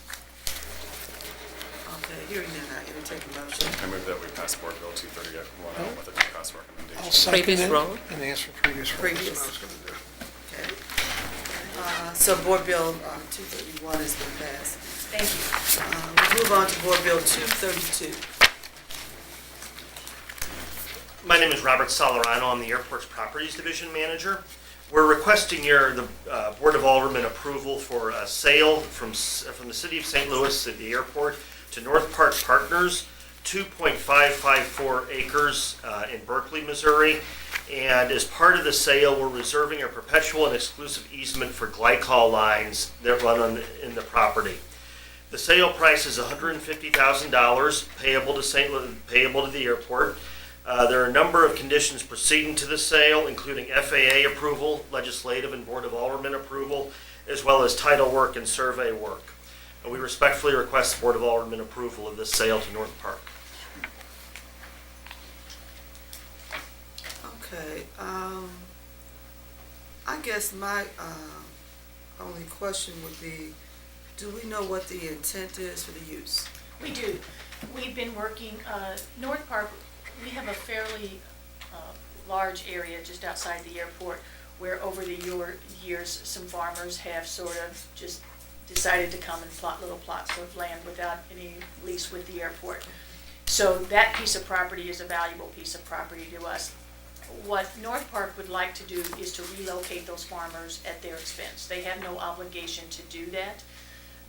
Okay, hearing none, I entertain a motion. I move that we pass Board Bill 230 with a no-pass recommendation. I'll second Previous it roll. and ask for previous roll. Previous. That's what I was gonna do. Okay. So Board Bill 231 has been passed. Thank you. We move on to Board Bill 232. My name is Robert Solerano. I'm the Airport's Properties Division Manager. We're requesting the Board of Aldermen approval for a sale from the City of St. Louis at the airport to North Park Partners, 2.554 acres in Berkeley, Missouri. And as part of the sale, we're reserving a perpetual and exclusive easement for glycol lines that run in the property. The sale price is $150,000 payable to the airport. There are a number of conditions proceeding to the sale, including FAA approval, legislative and Board of Aldermen approval, as well as title work and survey work. We respectfully request the Board of Aldermen approval of this sale to North Park. Okay, I guess my only question would be, do we know what the intent is for the use? We do. We've been working, North Park, we have a fairly large area just outside the airport where over the years, some farmers have sort of just decided to come and plot little plots of land without any lease with the airport. So that piece of property is a valuable piece of property to us. What North Park would like to do is to relocate those farmers at their expense. They have no obligation to do that,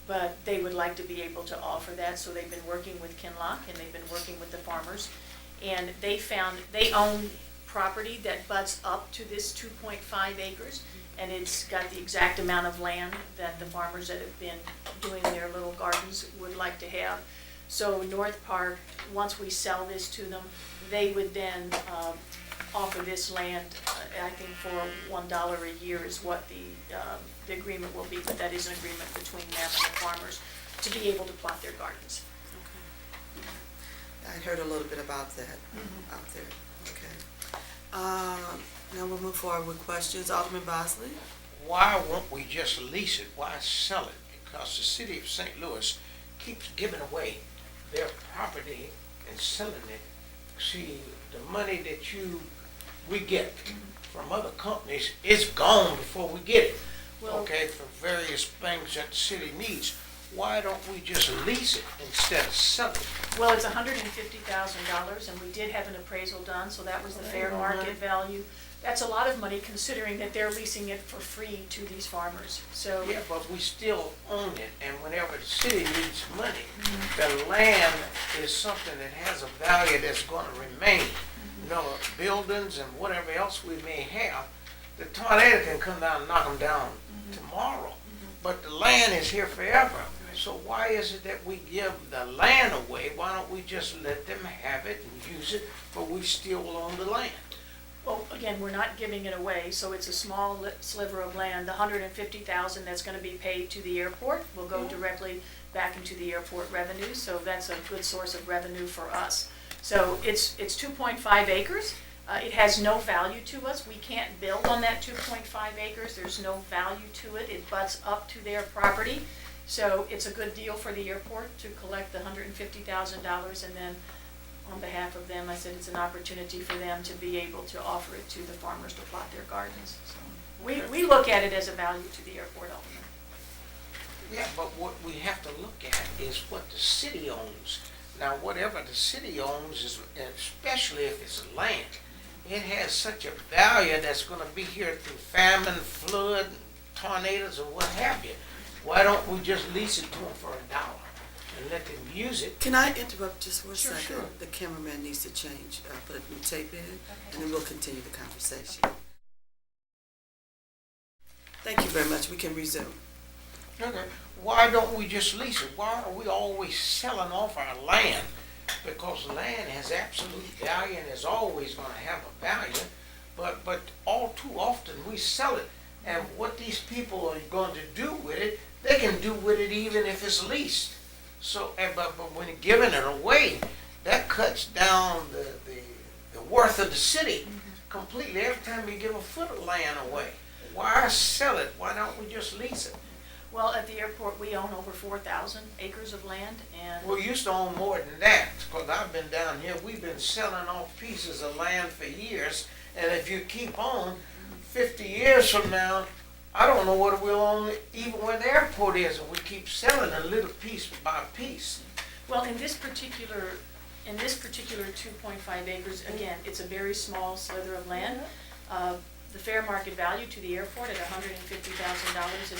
but they would like to be able to offer that, so they've been working with Kinloch and they've been working with the farmers. And they found, they own property that butts up to this 2.5 acres, and it's got the exact amount of land that the farmers that have been doing their little gardens would like to have. So North Park, once we sell this to them, they would then offer this land, I think for $1 a year is what the agreement will be, but that is an agreement between them and the farmers to be able to plot their gardens. I heard a little bit about that out there. Okay. Now we'll move forward with questions. Alderman Bosley? Why won't we just lease it? Why sell it? Because the city of St. Louis keeps giving away their property and selling it. See, the money that we get from other companies is gone before we get it. Well- Okay, for various things that the city needs. Why don't we just lease it instead of selling it? Well, it's $150,000, and we did have an appraisal done, so that was the fair market value. That's a lot of money considering that they're leasing it for free to these farmers, so. Yeah, but we still own it, and whenever the city needs money, the land is something that has a value that's gonna remain. You know, buildings and whatever else we may have, the tornado can come down and knock them down tomorrow, but the land is here forever. So why is it that we give the land away? Why don't we just let them have it and use it, but we still own the land? Well, again, we're not giving it away, so it's a small sliver of land. The $150,000 that's gonna be paid to the airport will go directly back into the airport revenue, so that's a good source of revenue for us. So it's 2.5 acres. It has no value to us. We can't build on that 2.5 acres. There's no value to it. It butts up to their property. So it's a good deal for the airport to collect the $150,000, and then on behalf of them, I said it's an opportunity for them to be able to offer it to the farmers to plot their gardens. So we look at it as a value to the airport ultimately. Yeah, but what we have to look at is what the city owns. Now, whatever the city owns, is, especially if it's land, it has such a value that's gonna be here through famine, flood, tornadoes, and what have you. Why don't we just lease it to them for $1 and let them use it? Can I interrupt just for a Sure, second? sure. The cameraman needs to change, put a new tape in, and then we'll continue the conversation. Thank you very much. We can resume. Okay, why don't we just lease it? Why are we always selling off our land? Because land has absolute value and is always gonna have a value, but all too often we sell it. And what these people are going to do with it, they can do with it even if it's leased. So, but when you're giving it away, that cuts down the worth of the city completely every time you give a foot of land away. Why sell it? Why don't we just lease it? Well, at the airport, we own over 4,000 acres of land, and We used to own more than that, because I've been down here, we've been selling off pieces of land for years, and if you keep on, 50 years from now, I don't know what we'll own, even where the airport is, and we keep selling a little piece by piece. well, in this particular 2.5 acres, again, it's a very small slither of land. The fair market value to the airport at $150,000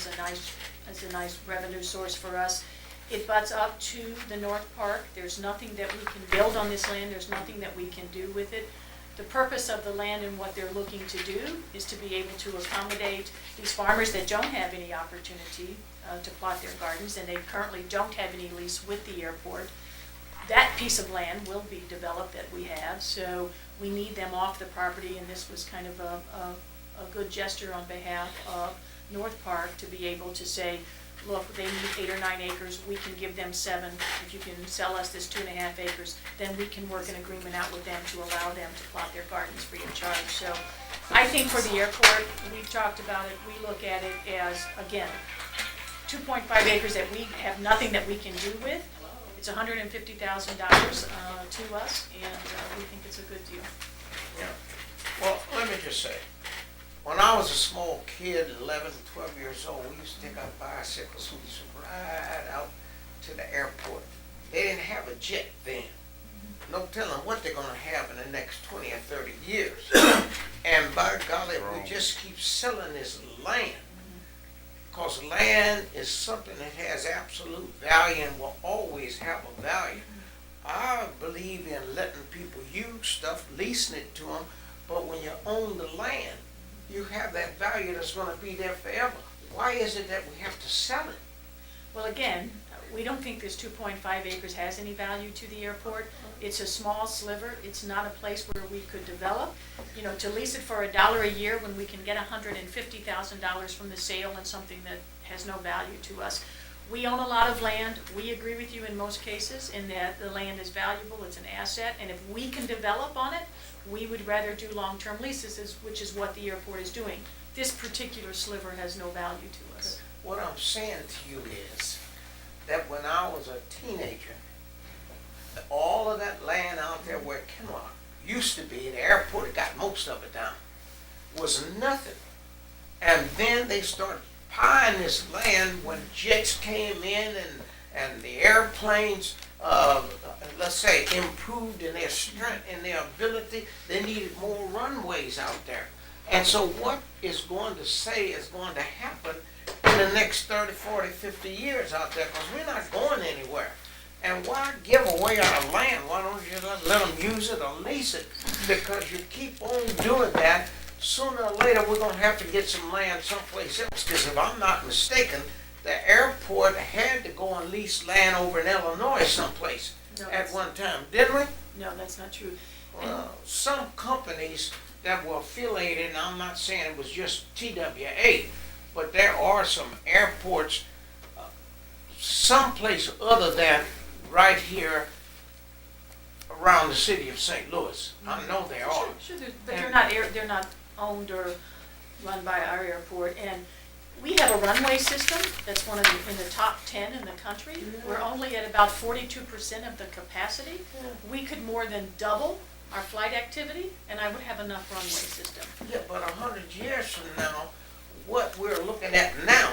is a nice revenue source for us. It butts up to the North Park. There's nothing that we can build on this land. There's nothing that we can do with it. The purpose of the land and what they're looking to do is to be able to accommodate these farmers that don't have any opportunity to plot their gardens, and they currently don't have any lease with the airport. That piece of land will be developed that we have, so we need them off the property, and this was kind of a good gesture on behalf of North Park to be able to say, look, they need 8 or 9 acres, we can give them 7. If you can sell us this 2.5 acres, then we can work an agreement out with them to allow them to plot their gardens free of charge. So I think for the airport, we've talked about it, we look at it as, again, 2.5 acres that we have nothing that we can do with. It's $150,000 to us, and we think it's a good deal. Yeah. Well, let me just say, When I was a small kid, 11, 12 years old, we used to take our bicycles, we used to ride out to the airport. They didn't have a jet then. No telling what they're gonna have in the next 20 or 30 years. And by golly, we just keep selling this land. Because land is something that has absolute value and will always have a value. I believe in letting people use stuff, leasing it to them, but when you own the land, you have that value that's gonna be there forever. Why is it that we have to sell it? Well, again, we don't think this 2.5 acres has any value to the airport. It's a small sliver. It's not a place where we could develop. You know, to lease it for $1 a year when we can get $150,000 from the sale and something that has no value to us. We own a lot of land. We agree with you in most cases in that the land is valuable, it's an asset, and if we can develop on it, we would rather do long-term leases, which is what the airport is doing. This particular sliver has no value to us. What I'm saying to you is that when I was a teenager, all of that land out there where Kinloch used to be, the airport got most of it down, was nothing. And then they started buying this land when jets came in and the airplanes, let's say, improved in their strength and their ability. They needed more runways out there. And so what is going to happen in the next 30, 40, 50 years out there? Because we're not going anywhere. And why give away our land? Why don't you let them use it or lease it? Because you keep on doing that, sooner or later we're going to have to get some land someplace else. Because if I'm not mistaken, the airport had to go and lease land over in Illinois someplace at one time, didn't we? No, that's not true. Well, some companies that were affiliated, and I'm not saying it was just TWA, but there are some airports someplace other than right here around the city of St. Louis. I know there are. Sure, but they're not owned or run by our airport. And we have a runway system that's in the top 10 in the country. We're only at about 42% of the capacity. We could more than double our flight activity, and I would have enough runway system. Yeah, but 100 years from now, what we're looking at now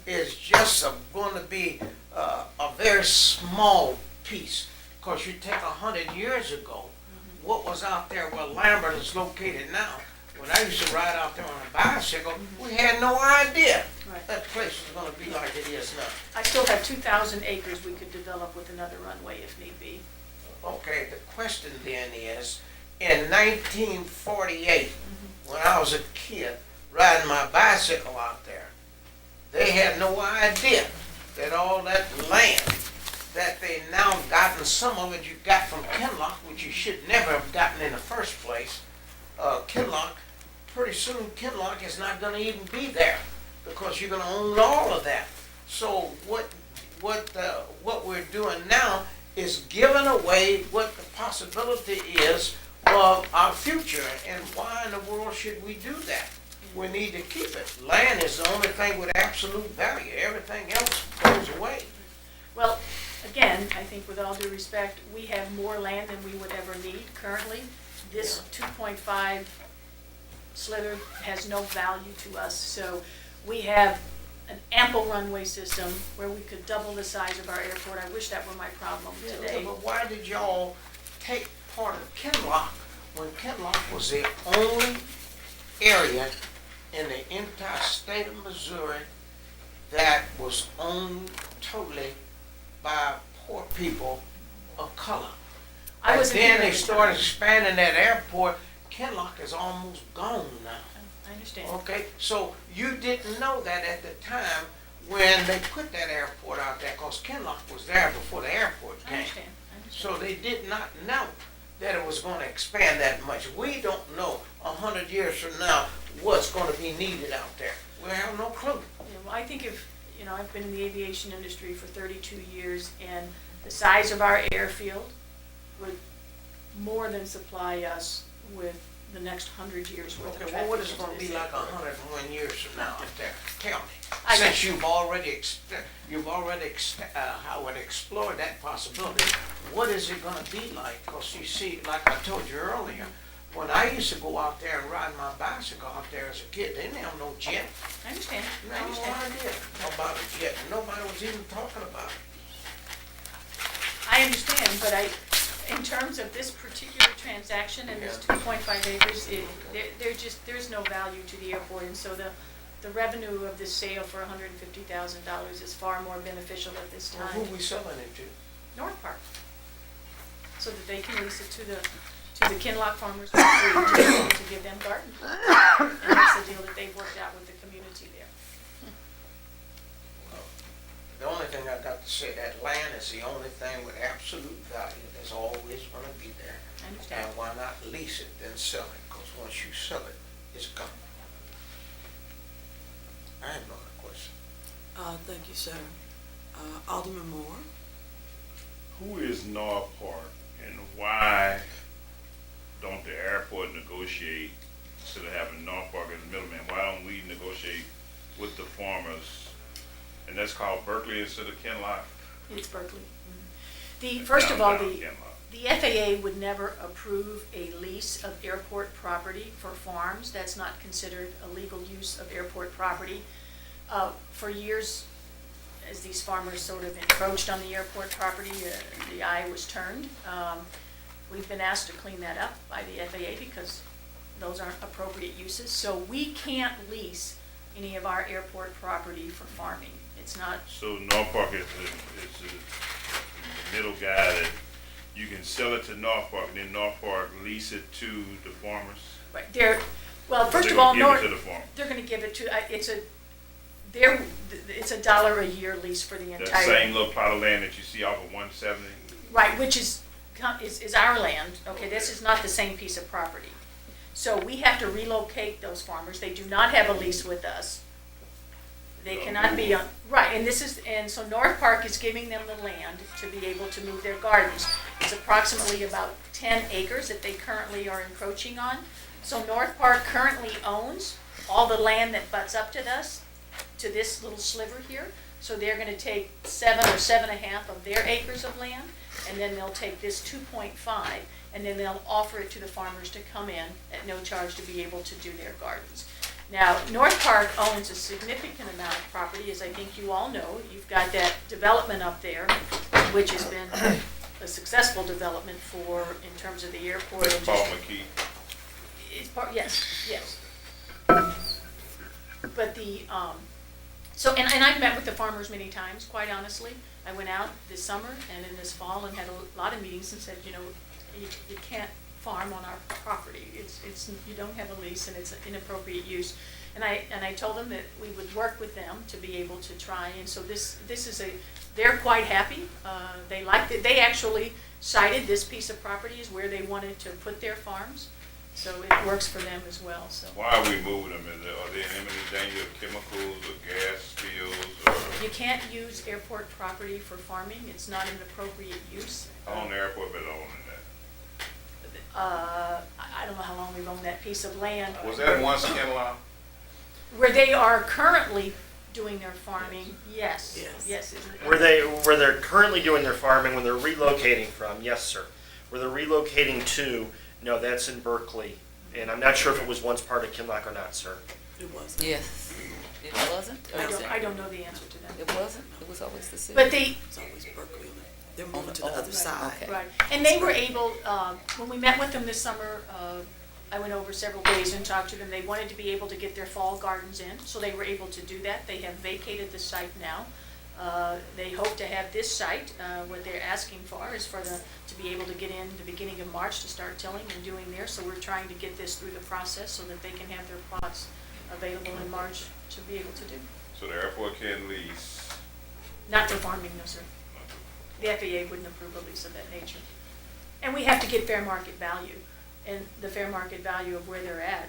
is just going to be a very small piece. Because you take 100 years ago, what was out there where Lambert is located now, when I used to ride out there on a bicycle, we had no idea that place was going to be like it is now. I still have 2,000 acres we could develop with another runway if need be. Okay, the question then is, in 1948, when I was a kid riding my bicycle out there, they had no idea that all that land that they now gotten, some of it you got from Kinloch, which you should never have gotten in the first place. Kinloch, pretty soon Kinloch is not going to even be there because you're going to own all of that. So what we're doing now is giving away what the possibility is of our future. And why in the world should we do that? We need to keep it. Land is the only thing with absolute value. Everything else goes away. Well, again, I think with all due respect, we have more land than we would ever need currently. This 2.5 slither has no value to us. So we have an ample runway system where we could double the size of our airport. I wish that were my problem today. But why did y'all take part of Kinloch when Kinloch was the only area in the entire state of Missouri that was owned totally by poor people of color? And then they started expanding that airport. Kinloch is almost gone now. I understand. Okay, so you didn't know that at the time when they put that airport out there, because Kinloch was there before the airport I came. understand. So they did not know that it was going to expand that much. We don't know 100 years from now what's going to be needed out there. We have no clue. Yeah, well, I think I've been in the aviation industry for 32 years, and the size of our airfield would more than supply us with the next 100 years worth of Okay, traffic. well, what is it into going to this be like airport. 101 years from now out there? Tell me. I Since got- you've already explored that possibility, what is it going to be like? Because you see, like I told you earlier, When I used to go out there and ride my bicycle out there as a kid, they didn't have no jet. I understand, They I had no understand. idea about a jet. Nobody was even talking about it. I understand, but in terms of this particular transaction and this 2.5 acres, there's no value to the airport, and so the revenue of this sale for $150,000 is far more beneficial at this Well, time. who we selling it to? North Park, so that they can lease it to the Kinlock farmers for free, to be able to give them gardens. And that's the deal that they've worked out with the community there. The only thing I got to say, that land is the only thing with absolute value that's always gonna be there. I understand. And why not lease it, then sell it? Because once you sell it, it's gone. I have no other question. Thank you, sir. Alderman Moore? Who is North Park and why don't the airport negotiate, instead of having North Park as the middleman, why don't we negotiate with the farmers? And that's called Berkeley instead of Kinlock? It's Berkeley. First of all, Downtown Kinlock. the FAA would never approve a lease of airport property for farms. That's not considered a legal use of airport property. For years, as these farmers sort of encroached on the airport property, the eye was turned. We've been asked to clean that up by the FAA because those aren't appropriate uses. So we can't lease any of our airport property for farming. It's not. So North Park is the middle guy that you can sell it to North Park, and then North Park lease it to the farmers? Right, well, first They're of all, gonna give it to the farmer. they're gonna give it to, it's $1 a year lease for the That entire. same little plot of land that you see off of 170? Right, which is our land, okay, this is not the same piece of property. So we have to relocate those farmers, they do not have a lease with us. They cannot be on, right, and so North Park is giving them the land to be able to move their gardens. It's approximately about 10 acres that they currently are encroaching on. So North Park currently owns all the land that butts up to us, to this little sliver here. So they're gonna take 7 or 7.5 of their acres of land, and then they'll take this 2.5, and then they'll offer it to the farmers to come in at no charge to be able to do their gardens. Now, North Park owns a significant amount of property, as I think you all know. You've got that development up there, which has been a successful development in terms of the airport. That's and Paul just- McKee. It's part, yes. But and I've met with the farmers many times, quite honestly. I went out this summer and in this fall and had a lot of meetings and said, you can't farm on our property. You don't have a lease and it's an inappropriate use. And I told them that we would work with them to be able to try, and so they're quite happy. They liked it. They actually cited this piece of property as where they wanted to put their farms. So it works for them as well, so. Why are we moving them? Are they in imminent danger of chemicals or gas spills You can't use airport property for farming. It's not an appropriate use. or on the airport, but owning that? I don't know how long we've owned that piece of land. Was that once Kinlock? Where they are currently doing their farming, yes. Yes. Yes. isn't it? Where they're currently doing their farming, when they're relocating from, yes, sir. Where they're relocating to, no, that's in Berkeley. And I'm not sure if it was once part of Kinlock or not, sir. It wasn't. Yes. It wasn't? I don't know the answer to that. It wasn't? It was always the city? But It's always Berkeley. They're moving to the other side. Okay. Right, and they were able, when we met with them this summer, I went over several days and talked to them. They wanted to be able to get their fall gardens in, so they were able to do that. They have vacated the site now. They hope to have this site, what they're asking for is for to be able to get in the beginning of March to start tilling and doing there. So we're trying to get this through the process so that they can have their plots available in March to be able to do. So the airport can lease? Not for farming, no, sir. The FAA wouldn't approve a lease of that nature. And we have to get fair market value, and the fair market value of where they're at.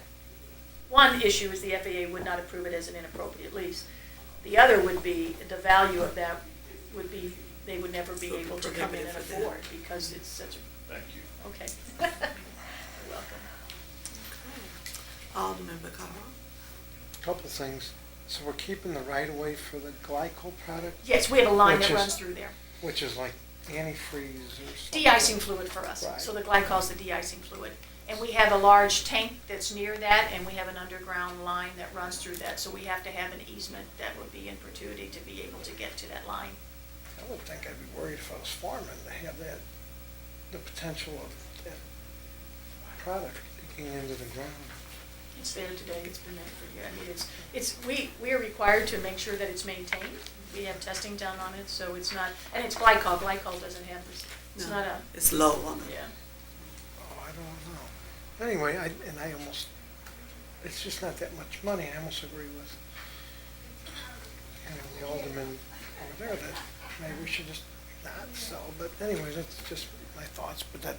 One issue is the FAA would not approve it as an inappropriate lease. The other would be, the value of that would be, they would never be able to come in and afford because it's such a, Thank you. okay. You're welcome. Alderman Vaccaro? Couple things. So we're keeping the right of way for the glycol product, Yes, we have a line that Which is- runs through there. which is like antifreeze or something. De-icing fluid for us. Right. So the glycol's the de-icing fluid. And we have a large tank that's near that, and we have an underground line that runs through that, so we have to have an easement that would be in perpetuity to be able to get to that line. I would think I'd be worried if I was farming to have that, the potential of that product getting into the ground. It's there today, it's been there for years. I mean, we are required to make sure that it's maintained. We have testing done on it, so it's not, and it's glycol. Glycol doesn't have this, it's No, not a, It's low on it. yeah. Oh, I don't know. Anyway, I almost, it's just not that much money. I almost agree with, the alderman over there that maybe we should just not sell, but anyway, that's just my thoughts, but that,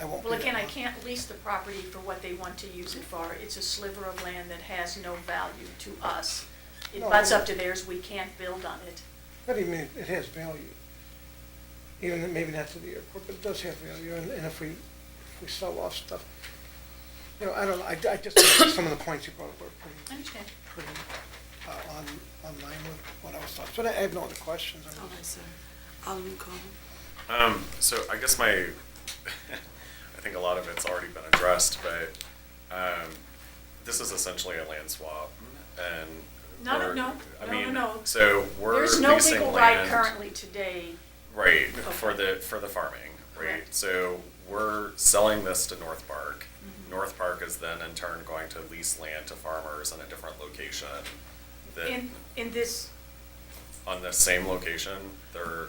I won't be Well, that again, I much. can't lease the property for what they want to use it for. It's a sliver of land that has no value to us. It No, butts I- up to theirs, we can't build on it. But even it has value. Even maybe not to the airport, but it does have value, and if we sell off stuff, I don't know, I just think some of the points you brought up were I understand. pretty on line with what I was thought. But I have no other questions. I mean, All right, sir. Alderman Coleman? So I guess I think a lot of it's already been addressed, but, this is essentially a land swap, and. No. So we're There's no leasing legal right land- currently today. Right, for the farming, right? Correct. So we're selling this to North Park. Mm-hmm. North Park is then in turn going to lease land to farmers in a different location. That, In this, on the same location, they're.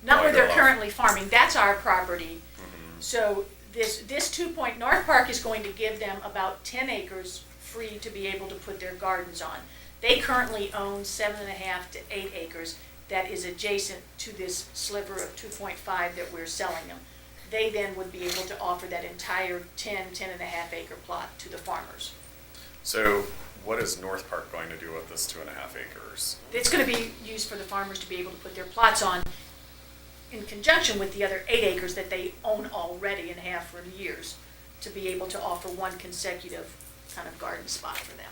not where going to they're allow- currently farming, that's our property. Mhm. So this 2 point, North Park is going to give them about 10 acres free to be able to put their gardens on. They currently own 7.5 to 8 acres that is adjacent to this sliver of 2.5 that we're selling them. They then would be able to offer that entire 10.5 acre plot to the farmers. So what is North Park going to do with this 2.5 acres? It's going to be used for the farmers to be able to put their plots on in conjunction with the other 8 acres that they own already and have for years, to be able to offer one consecutive kind of garden spot for them.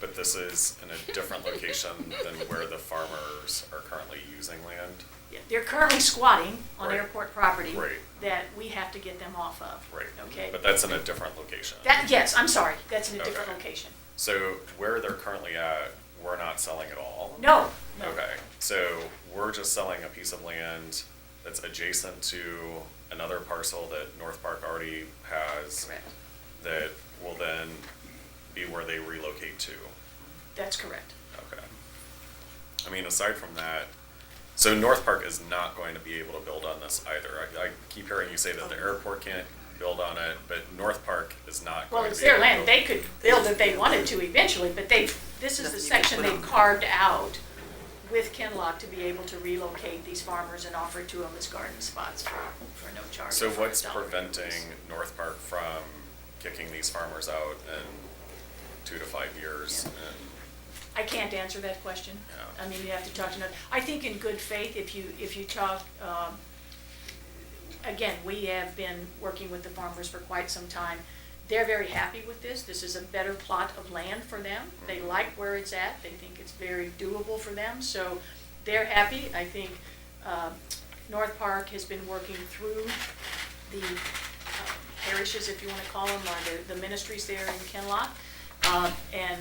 But this is in a different location than where the farmers are currently using land? Yeah, they're currently squatting on Right. airport property Right. that we have to get them off of. Right. Okay? But that's in a different location? Yes, I'm sorry, that's in a different Okay. location. So where they're currently at, we're not selling at all? No. Okay, so we're just selling a piece of land that's adjacent to another parcel that North Park already has Correct. that will then be where they relocate to? That's correct. Okay. I mean, aside from that, so North Park is not going to be able to build on this either. I keep hearing you say that the airport can't build on it, but North Park is not Well, going to it's be able their to land, build. they could build if they wanted to eventually, but this is the Nothing you can section put they've on. carved out with Kenlock to be able to relocate these farmers and offer to them as garden spots for no charge. So for what's $1 preventing apiece. North Park from kicking these farmers out in 2 to 5 years? Yeah. And I can't answer that question. Yeah. I mean, you have to talk to another. I think in good faith, if you talk, again, we have been working with the farmers for quite some time. They're very happy with this. This is a better plot of land for them. They like where it's at. They think it's very doable for them. So they're happy. I think North Park has been working through the parishes, if you want to call them, or the ministries there in Kenlock. And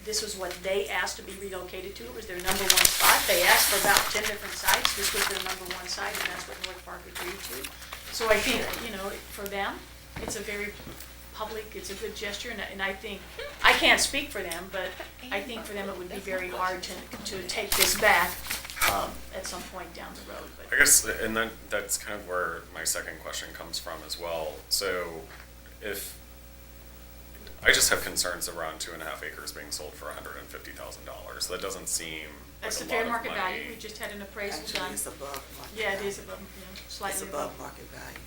this was what they asked to be relocated to. It was their number one spot. They asked for about 10 different sites. This was their number one site, and that's what North Park agreed to. So I think, for them, it's a very public, it's a good gesture, and I think, I can't speak for them, but I think for them it would be very hard to take this back at some point down the road. But I guess, and then that's kind of where my second question comes from as well. So if, I just have concerns around 2.5 acres being sold for $150,000. That doesn't seem that's the like a lot fair of market money. value. We just had an appraisal Actually, done. it's above market. Yeah, it value. is above, It's slightly above above. market value.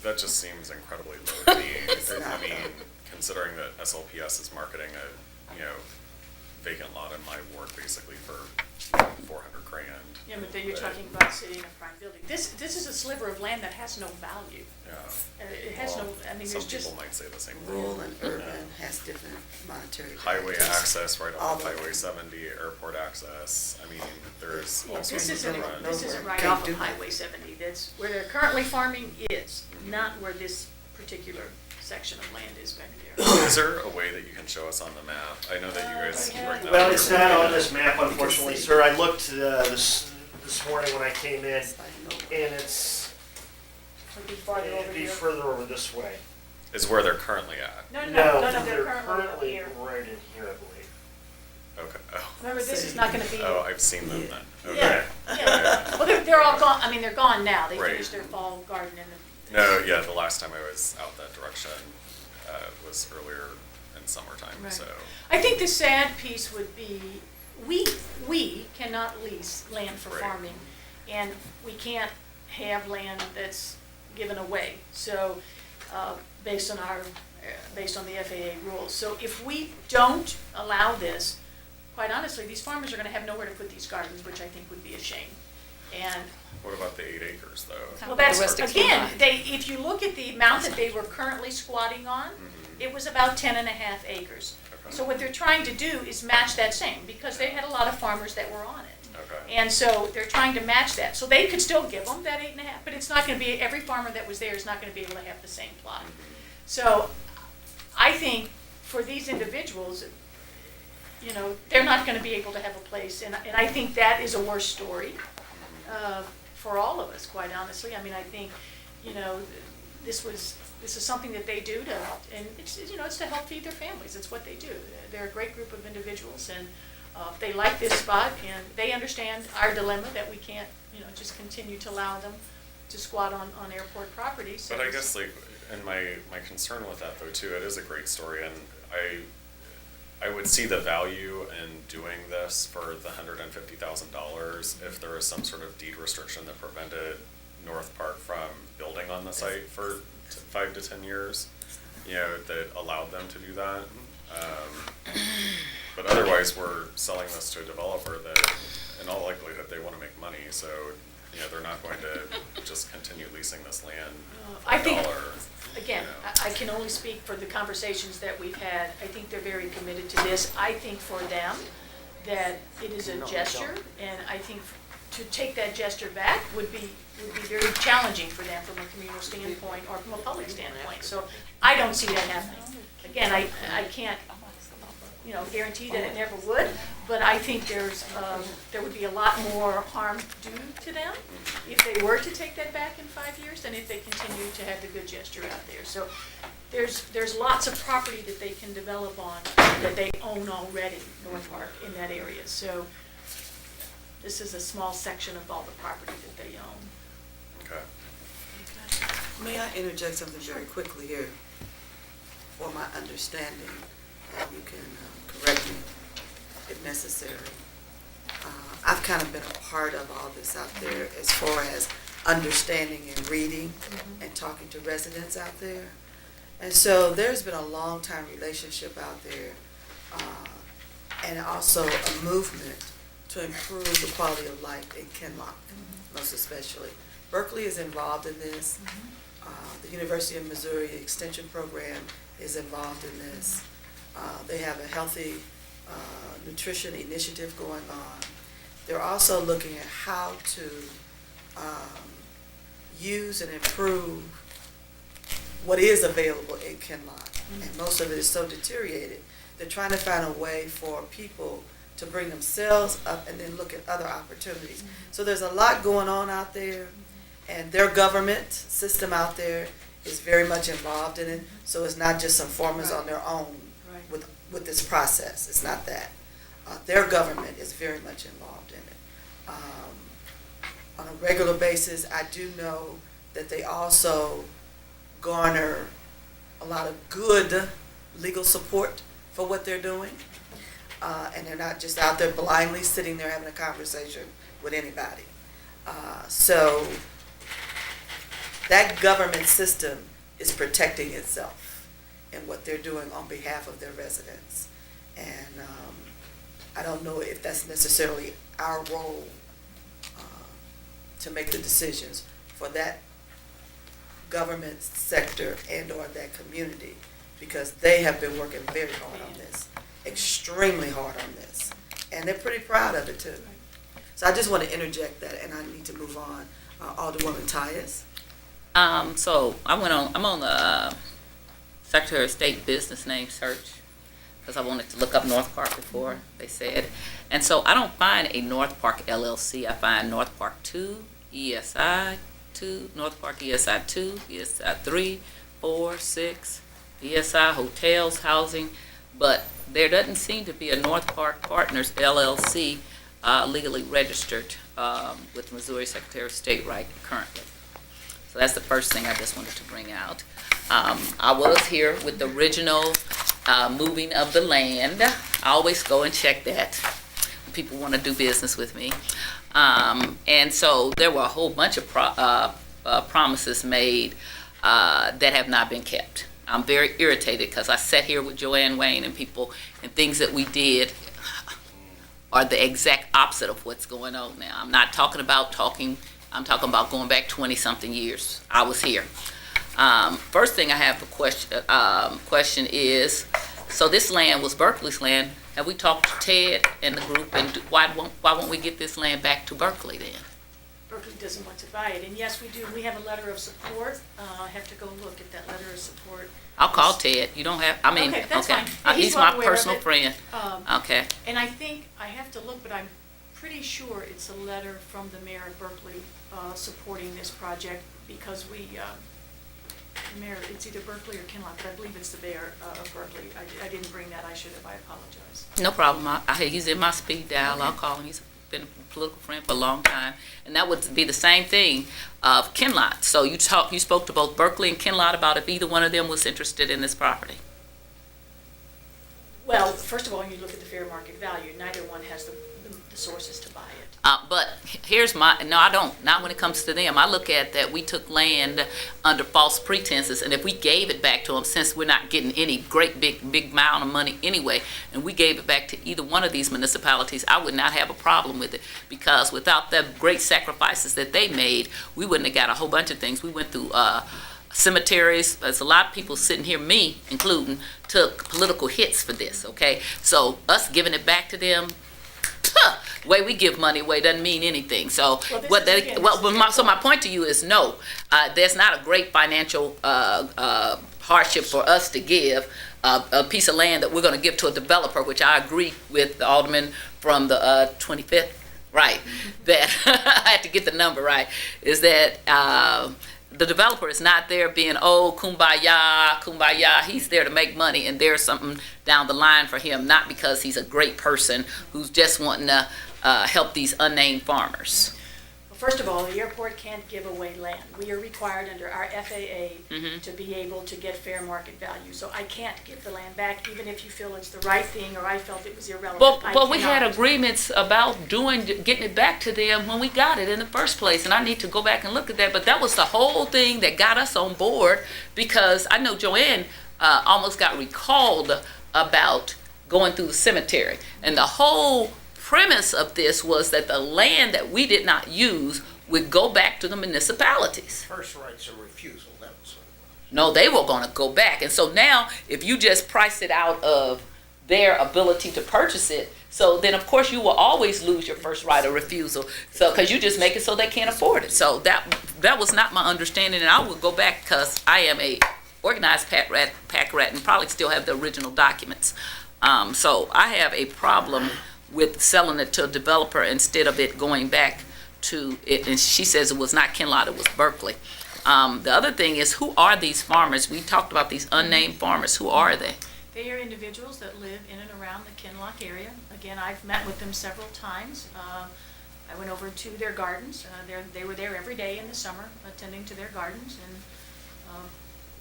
That just seems incredibly low to me. I not, mean, though. considering that SLPS is marketing a, vacant lot in my ward basically for $400,000. Yeah, but then you're talking about sitting in a prime building. This is a sliver of land that has no value. Yeah. It has no, Well, I mean, some there's just, people might say the same thing. Rural and urban has different monetary. highway damages. access right All off of of Highway it. 70, airport access. I mean, there's all This sorts of isn't, different. this isn't right Can't off do of that. Highway 70. That's where they're currently farming is, not where this particular section of land is back there. Is there a way that you can show us on the map? I know that you guys right now. Well, you're it's not looking on at- this map, unfortunately, sir. I looked this morning when I came in, It's like no- and it'd be further over this way. Is where they're currently at. No, They're they're currently up currently here. right in here, I believe. Okay. Oh, Remember, this is not gonna be, oh, I've seen them Yeah. then. Okay. yeah, yeah. Well, they're all gone, I mean, they're gone now. They Right. finished their fall garden and the. No, yeah, the last time I was out that direction was earlier in summertime, Right. so. I think the sad piece would be, we cannot lease land for Right. farming, and we can't have land that's given away, so, based on the FAA rules. So if we don't allow this, quite honestly, these farmers are gonna have nowhere to put these gardens, which I think would be a shame. And What about the 8 acres though? well, that's, The rest of again, Caroline. if you look at the amount that they were currently squatting on, it was about 10.5 acres. Okay. So what they're trying to do is match that same, because they had a lot of farmers that were on it. Okay. And so they're trying to match that. So they could still give them that 8.5, but it's not gonna be, every farmer that was there is not gonna be able to have the same plot. So I think for these individuals, you know, they're not gonna be able to have a place, and I think that is a worse story, for all of us, quite honestly. I mean, I think, you know, this is something that they do to, and it's, you know, it's to help feed their families. It's what they do. They're a great group of individuals, and they like this spot, and they understand our dilemma that we can't, you know, just continue to allow them to squat on airport properties. So But I guess like, and my concern with that though too, it is a great story, and I would see the value in doing this for the $150,000 if there was some sort of deed restriction that prevented North Park from building on the site for 5 to 10 years, you know, that allowed them to do that. But otherwise, we're selling this to a developer that, in all likelihood, they want to make money, so, you know, they're not going to just continue leasing this land for I a think, dollar. again, you know. I can only speak for the conversations that we've had. I think they're very committed to this. I think for them, that it is a gesture, and I think to take that gesture back would be very challenging for them from a communal standpoint or from a public standpoint. So I don't see that happening. Again, I can't, you know, guarantee that it never would, but I think there would be a lot more harm due to them if they were to take that back in 5 years than if they continue to have the good gesture out there. So there's lots of property that they can develop on that they own already, North Park, in that area. So this is a small section of all the property that they own. Okay. May I interject something very quickly here for my understanding? You can correct me if necessary. I've kind of been a part of all this out there as far as understanding and reading and talking to residents out there. And so there's been a long time relationship out there and also a movement to improve the quality of life in Kinloch, most especially. Berkeley is involved in this. The University of Missouri Extension Program is involved in this. They have a healthy nutrition initiative going on. They're also looking at how to use and improve what is available in Kinloch. And most of it is so deteriorated. They're trying to find a way for people to bring themselves up and then look at other opportunities. So there's a lot going on out there, and their government system out there is very much involved in it. So it's not just some farmers on their own with this process. It's not that. Their government is very much involved in it. On a regular basis, I do know that they also garner a lot of good legal support for what they're doing. And they're not just out there blindly sitting there having a conversation with anybody. So that government system is protecting itself in what they're doing on behalf of their residents. And I don't know if that's necessarily our role to make the decisions for that government sector and or that community, because they have been working very hard on this. extremely hard on this, and they're pretty proud of it too. So I just want to interject that, and I need to move on. Alderwoman Tyus. So I'm on the Secretary of State business name search because I wanted to look up North Park before they said. And so I don't find a North Park LLC. I find North Park 2, ESI 2, North Park ESI 2, ESI 3, 4, 6, ESI hotels, housing, but there doesn't seem to be a North Park Partners LLC legally registered with Missouri Secretary of State right currently. So that's the first thing I just wanted to bring out. I was here with the original moving of the land. I always go and check that when people want to do business with me. And so there were a whole bunch of promises made that have not been kept. I'm very irritated because I sat here with Joanne Wayne and people, and things that we did are the exact opposite of what's going on now. I'm not talking about I'm talking about going back 20-something years. I was here. First thing I have a question is, so this land was Berkeley's land. Have we talked to Ted and the group, and why won't we get this land back to Berkeley then? Berkeley doesn't want to buy it, and yes, we do. We have a letter of support. I have to go look at that letter of support. I'll call Ted. You don't have, I mean, Okay, that's okay. fine. Yeah, He's he's my well aware of personal it. friend. Okay. And I think, I have to look, but I'm pretty sure it's a letter from the mayor of Berkeley supporting this project, because the mayor, it's either Berkeley or Kinloch, but I believe it's the mayor of Berkeley. I didn't bring that, I should have, I apologize. No problem. He's in my speed dial. I'll call him. He's been a political friend for a long time. And that would be the same thing of Kinloch. So you spoke to both Berkeley and Kinloch about if either one of them was interested in this property. Well, first of all, when you look at the fair market value, neither one has the sources to buy it. But here's no, I don't. Not when it comes to them. I look at that we took land under false pretenses, and if we gave it back to them, since we're not getting any great big amount of money anyway, and we gave it back to either one of these municipalities, I would not have a problem with it, because without the great sacrifices that they made, we wouldn't have got a whole bunch of things. We went through cemeteries. There's a lot of people sitting here, me including, took political hits for this. Okay, so us giving it back to them, way we give money away doesn't mean anything. So so my point to you is no, there's not a great financial hardship for us to give a piece of land that we're going to give to a developer, which I agree with the alderman from the 25th, right, that I had to get the number right, is that the developer is not there being, oh, kumbaya, kumbaya. He's there to make money, and there's something down the line for him, not because he's a great person who's just wanting to help these unnamed farmers. Well, first of all, the airport can't give away land. We are required under our FAA to be able to get fair market value. So I can't give the land back, even if you feel it's the right thing or I felt it was irrelevant. But we had agreements about getting it back to them when we got it in the first place, and I need to go back and look at that. But that was the whole thing that got us on board, because I know Joanne almost got recalled about going through the cemetery, and the whole premise of this was that the land that we did not use would go back to the municipalities. First rights of refusal, that was what it was. No, they were going to go back. And so now, if you just price it out of their ability to purchase it, so then of course you will always lose your first right of refusal. So, because you just make it so they can't afford it. So that was not my understanding, and I will go back because I am a organized pack rat, and probably still have the original documents. So I have a problem with selling it to a developer instead of it going back to it. And she says it was not Kinloch, it was Berkeley. The other thing is, who are these farmers? We talked about these unnamed farmers. Who are they? They are individuals that live in and around the Kinloch area. Again, I've met with them several times. I went over to their gardens. They were there every day in the summer, attending to their gardens and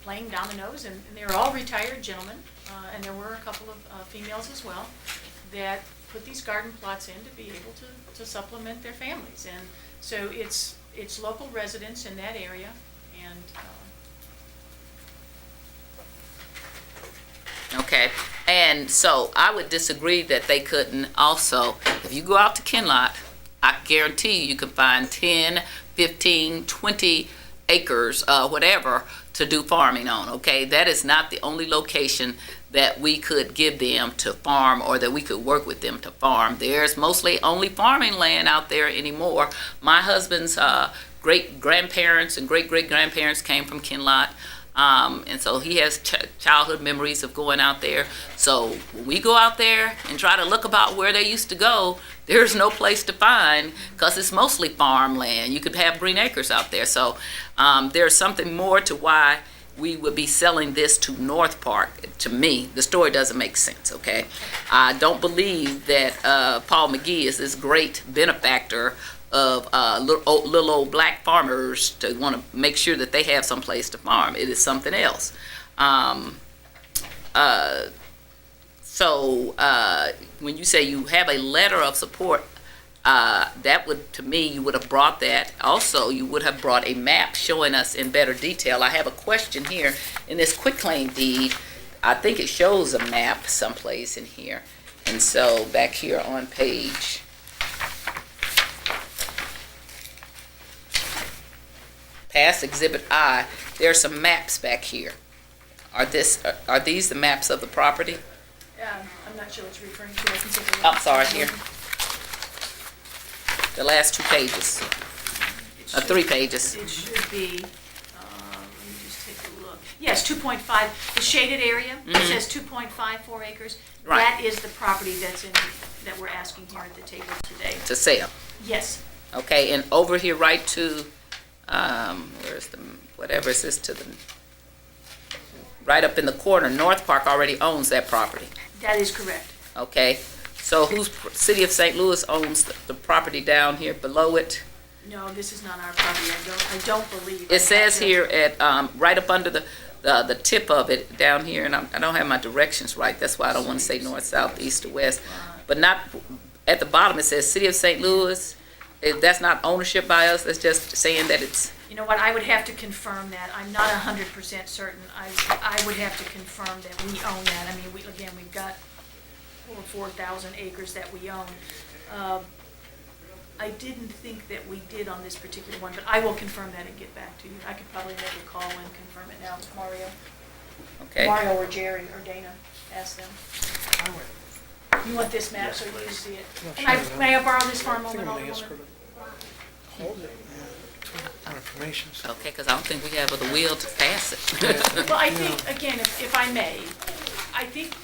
playing dominoes. And they're all retired gentlemen, and there were a couple of females as well, that put these garden plots in to be able to supplement their families. And so it's local residents in that area, and Okay, and so I would disagree that they couldn't also, if you go out to Kinloch, I guarantee you can find 10, 15, 20 acres, whatever, to do farming on, okay? That is not the only location that we could give them to farm or that we could work with them to farm. There's mostly only farming land out there anymore. My husband's great-grandparents and great-great-grandparents came from Kinloch. And so he has childhood memories of going out there. So when we go out there and try to look about where they used to go, there's no place to find because it's mostly farmland. You could have green acres out there. So there's something more to why we would be selling this to North Park. To me, the story doesn't make sense, okay? I don't believe that Paul McGee is this great benefactor of little old black farmers to want to make sure that they have some place to farm. It is something else. So when you say you have a letter of support, that would, to me, you would have brought that. Also, you would have brought a map showing us in better detail. I have a question here in this quitclaim deed. I think it shows a map someplace in here. And so back here on page past Exhibit I, there are some maps back here. Are these the maps of the property? I'm not sure what you're referring to. I can take a look. I'm sorry, here. The last 2 pages, It should- 3 pages. It should be, let me just take a look. Yes, 2.5, the shaded area, it says 2.54 acres. Right. That is the property that we're asking here at the table today. To sell. Yes, Okay, and over here right to, where's the, whatever is this to the, right up in the corner, North Park already owns that property, that is correct. okay? So City of St. Louis owns the property down here below it? No, this is not our property, I don't believe. It says here at, right up under the tip of it down here, and I don't have my directions right, that's why I don't want to say north, south, east, or west. But not, at the bottom it says City of St. Louis. That's not ownership by us, that's just saying that it's, You know what, I would have to confirm that. I'm not 100% certain. I would have to confirm that we own that. I mean, we've got over 4,000 acres that we own. I didn't think that we did on this particular one, but I will confirm that and get back to you. I could probably make a call and confirm it now with Mario. okay? Mario or Jerry or Dana, ask them. You want this map so you can see it? May I borrow this for a I think moment, I'm gonna ask her Alderwoman? to hold it, for information. So Okay, because I don't think we have the will to pass it. Well, I think, again, if I may, I think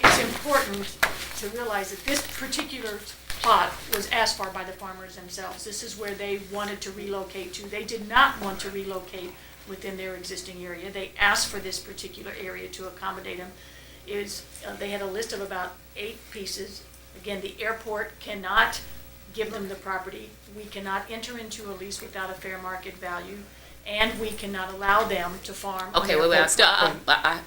it's important to realize that this particular plot was asked for by the farmers themselves. This is where they wanted to relocate to. They did not want to relocate within their existing area. They asked for this particular area to accommodate them. They had a list of about 8 pieces. Again, the airport cannot give them the property. We cannot enter into a lease without a fair market value, and we cannot allow them to farm on Okay, airport wait, property.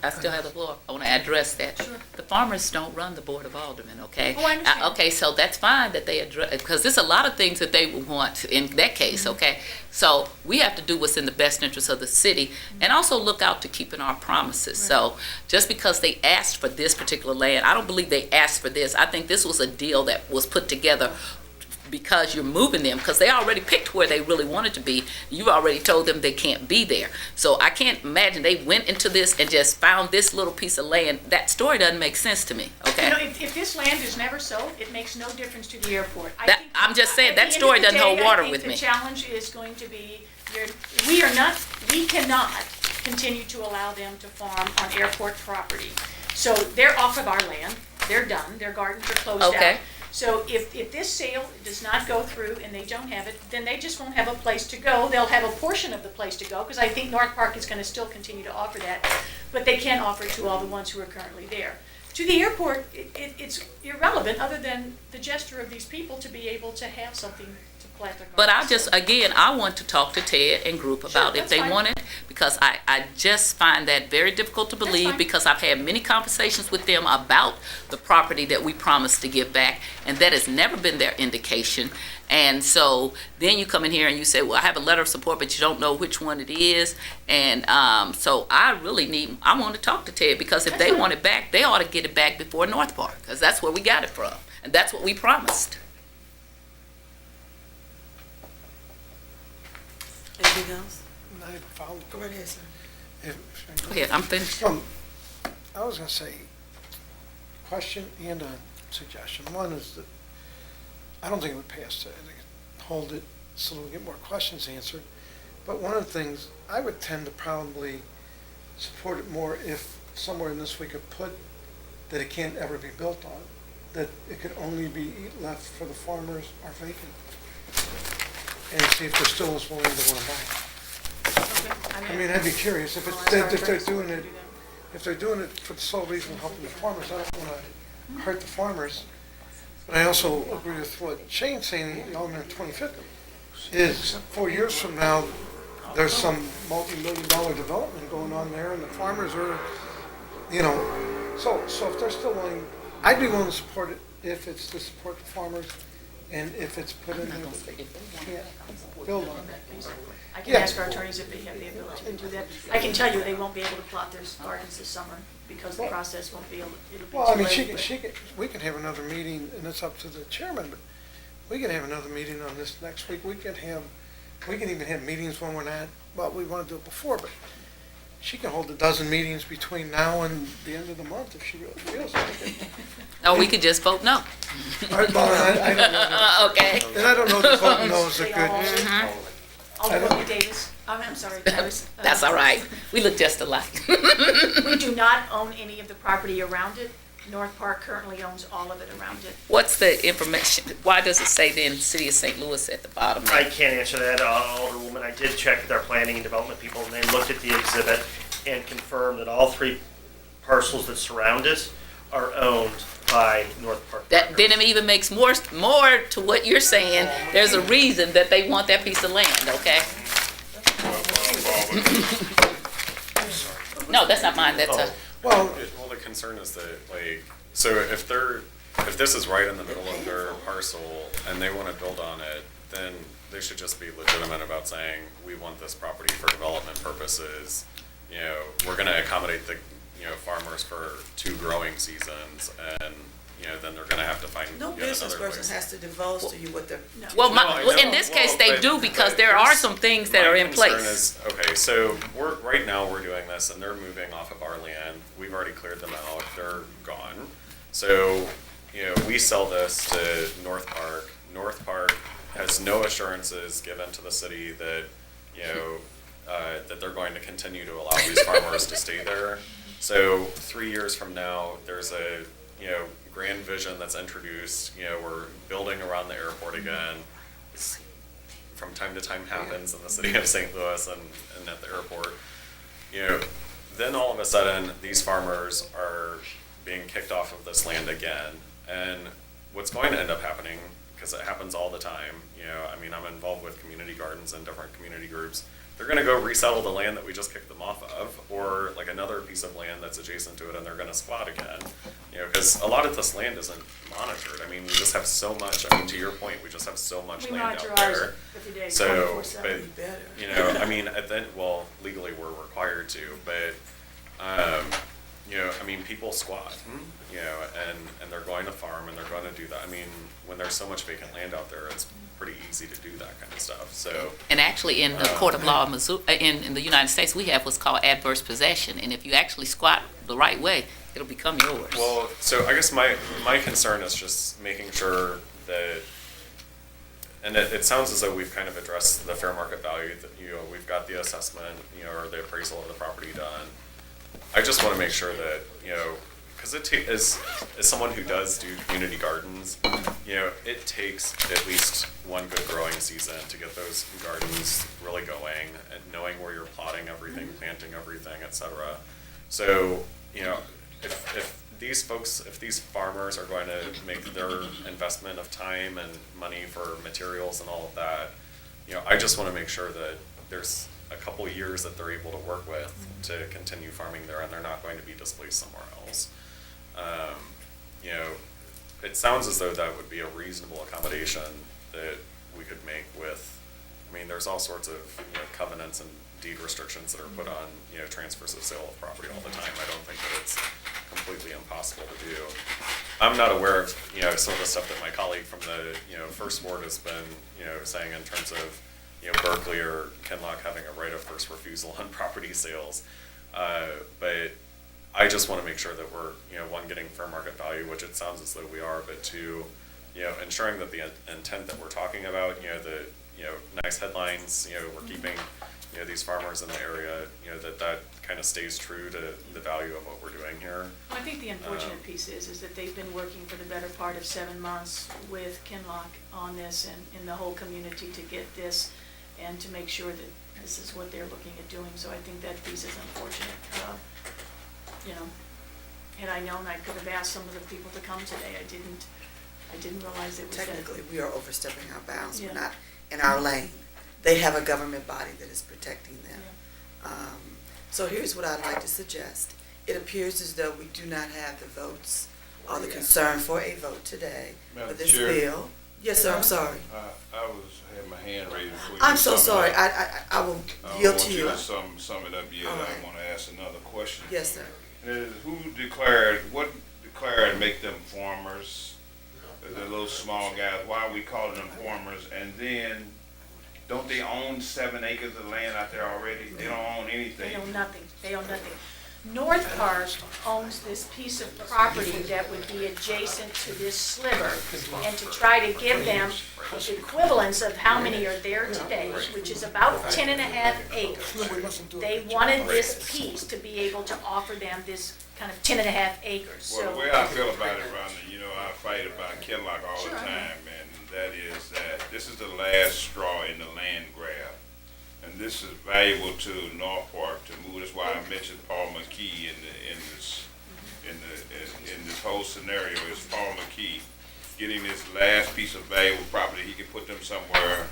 I still have the floor. I want to address that. Sure. The farmers don't run the Board of Aldermen, okay? Oh, I understand. Okay, so that's fine that they address, because there's a lot of things that they would want in that case, Mm-hmm. okay? So we have to do what's in the best interest of the city and also look out to keeping our promises. So just because they asked for this particular land, I don't believe they asked for this. I think this was a deal that was put together because you're moving them, because they already picked where they really wanted to be. You already told them they can't be there. So I can't imagine they went into this and just found this little piece of land. That story doesn't make sense to me, You know, okay? if this land is never sold, it makes no difference to the airport. I'm just saying, At that the end story of the doesn't hold day, water I with think me. the challenge is going to be, we cannot continue to allow them to farm on airport property. So they're off of our land, they're done, their gardens are closed out. Okay. So if this sale does not go through and they don't have it, then they just won't have a place to go. They'll have a portion of the place to go, because I think North Park is going to still continue to offer that, but they can't offer it to all the ones who are currently there. To the airport, it's irrelevant, other than the gesture of these people to be able to have something to plant their But gardens. I want to talk to Ted and group about if that's they fine. want it, because I just find that very difficult to believe, fine. because I've had many conversations with them about the property that we promised to give back, and that has never been their indication. And so then you come in here and you say, well, I have a letter of support, but you don't know which one it is. And so I want to talk to Ted, because if That's they fine. want it back, they ought to get it back before North Park, because that's where we got it from, and that's what we promised. Anything else? I have a follow-up. Go right ahead, sir. If- Go ahead, I'm finished. I was gonna say, question and a suggestion. One is that I don't think it would pass to hold it so we get more questions answered. But one of the things, I would tend to probably support it more if somewhere in this we could put that it can't ever be built on, that it could only be left for the farmers or vacant. And see if there still is one that want to buy it. I mean, I'd be curious if it's, if they're doing it, if they're doing it for the sole reason of helping the farmers, I don't want to hurt the farmers. But I also agree with what Shane's saying, the Alderman 2050, is 4 years from now, there's some multi-million-dollar development going on there, and the farmers are, you know, so if they're still willing, I'd be willing to support it if it's to support the farmers, and if it's put in there that they can't build on it. I can Yeah. ask our attorneys if they have the ability to do that. I can tell you they won't be able to plot their gardens this summer because the process won't be able, it'll be too Well, I mean, late. we can have another meeting, and it's up to the chairman, but we can have another meeting on this next week. We can even have meetings when we're not, well, we want to do it before, but she can hold a dozen meetings between now and the end of the month if she really feels like it. Or we could just vote no. All right, well, I don't know. Okay. And I don't know if voting no's are They good. all- Alderman E Davis, I'm sorry, Davis. That's all right. We look just alike. We do not own any of the property around it. North Park currently owns all of it around it. What's the information? Why does it say then City of St. Louis at the bottom? I can't answer that, Alderwoman. I did check with our planning and development people, and they looked at the exhibit and confirmed that all three parcels that surround it are owned by North Park. That Partners. then it even makes more to what you're saying. There's a reason that they want that piece of land, okay? No, that's not mine, that's a, Well, Well, the concern is that, like, so if this is right in the middle of their parcel and they want to build on it, then they should just be legitimate about saying, we want this property for development purposes. You know, we're going to accommodate the, farmers for 2 growing seasons, and, then they're going to have to find No yet business another person place. has to divulge to you what they're. well, No, I in know. this case, Well, they but- do because but there are there's- some things that my are in concern place. is, okay, so right now we're doing this and they're moving off of our land. We've already cleared them out. They're gone. So, we sell this to North Park. North Park has no assurances given to the city that, that they're going to continue to allow these farmers to stay there. So 3 years from now, there's a, grand vision that's introduced, we're building around the airport again. This from time to time happens in the city of St. Louis and at the airport. Then all of a sudden, these farmers are being kicked off of this land again. And what's going to end up happening, because it happens all the time, I'm involved with community gardens and different community groups. They're going to go resettle the land that we just kicked them off of, or like another piece of land that's adjacent to it, and they're going to squat again. Because a lot of this land isn't monitored. We just have so much. To your point, we just have so much We land monitor out ours there. every day, So, 24/7. but, then, well, legally we're required to, but, people squat, and they're going to farm and they're going to do that. When there's so much vacant land out there, it's pretty easy to do that kind of stuff, so. And actually, in the court of law of Missouri, in the United States, we have what's called adverse possession. And if you actually squat the right way, it'll become yours. Well, so I guess my concern is just making sure that, and it sounds as though we've kind of addressed the fair market value, that, we've got the assessment, or the appraisal of the property done. I just want to make sure that, because as someone who does do community gardens, it takes at least one good growing season to get those gardens really going, and knowing where you're plotting everything, planting everything, et cetera. So, if these farmers are going to make their investment of time and money for materials and all of that, I just want to make sure that there's a couple years that they're able to work with to continue farming there, and they're not going to be displaced somewhere else. It sounds as though that would be a reasonable accommodation that we could make with, there's all sorts of, covenants and deed restrictions that are put on, transfers of sale of property all the time. I don't think that it's completely impossible to do. I'm not aware of, some of the stuff that my colleague from the, First Ward has been, saying in terms of, Berkeley or Kenlock having a right of first refusal on property sales. But I just want to make sure that we're, one, getting fair market value, which it sounds as though we are, but two, ensuring that the intent that we're talking about, the, nice headlines, we're keeping, these farmers in the area, that kind of stays true to the value of what we're doing here. I think the unfortunate piece is that they've been working for the better part of 7 months with Kinloch on this and in the whole community to get this and to make sure that this is what they're looking at doing. So I think that piece is unfortunate. Had I known, I could have asked some of the people to come today. I didn't realize it was that. Technically, we are overstepping our bounds. We're Yeah. not in our lane. They have a government body that is protecting them. So here's what I'd like to suggest. It appears as though we do not have the votes or the concern for a vote today for Madam this Chair. bill. Yes, sir, I'm sorry. Had my hand raised before you. I'm so sum it sorry. up. I will I yield want to you you. to sum it up yet. All I right. want to ask another question. Yes, sir. What declared make them farmers? The little small guys, why are we calling them farmers? And then, don't they own 7 acres of land out there already? They don't own anything. They own nothing. They own nothing. North Park owns this piece of property that would be adjacent to this sliver. And to try to give them the equivalence of how many are there today, which is about 10.5 acres. They wanted this piece to be able to offer them this kind of 10.5 acres. Well, the So way I feel about it, Rhonda, I fight about Kinloch all the Sure. time, and that is that this is the last straw in the land grab. And this is valuable to North Park to move. That's why I mentioned Paul McKee in this whole scenario. Is Paul McKee getting this last piece of valuable property? He can put them somewhere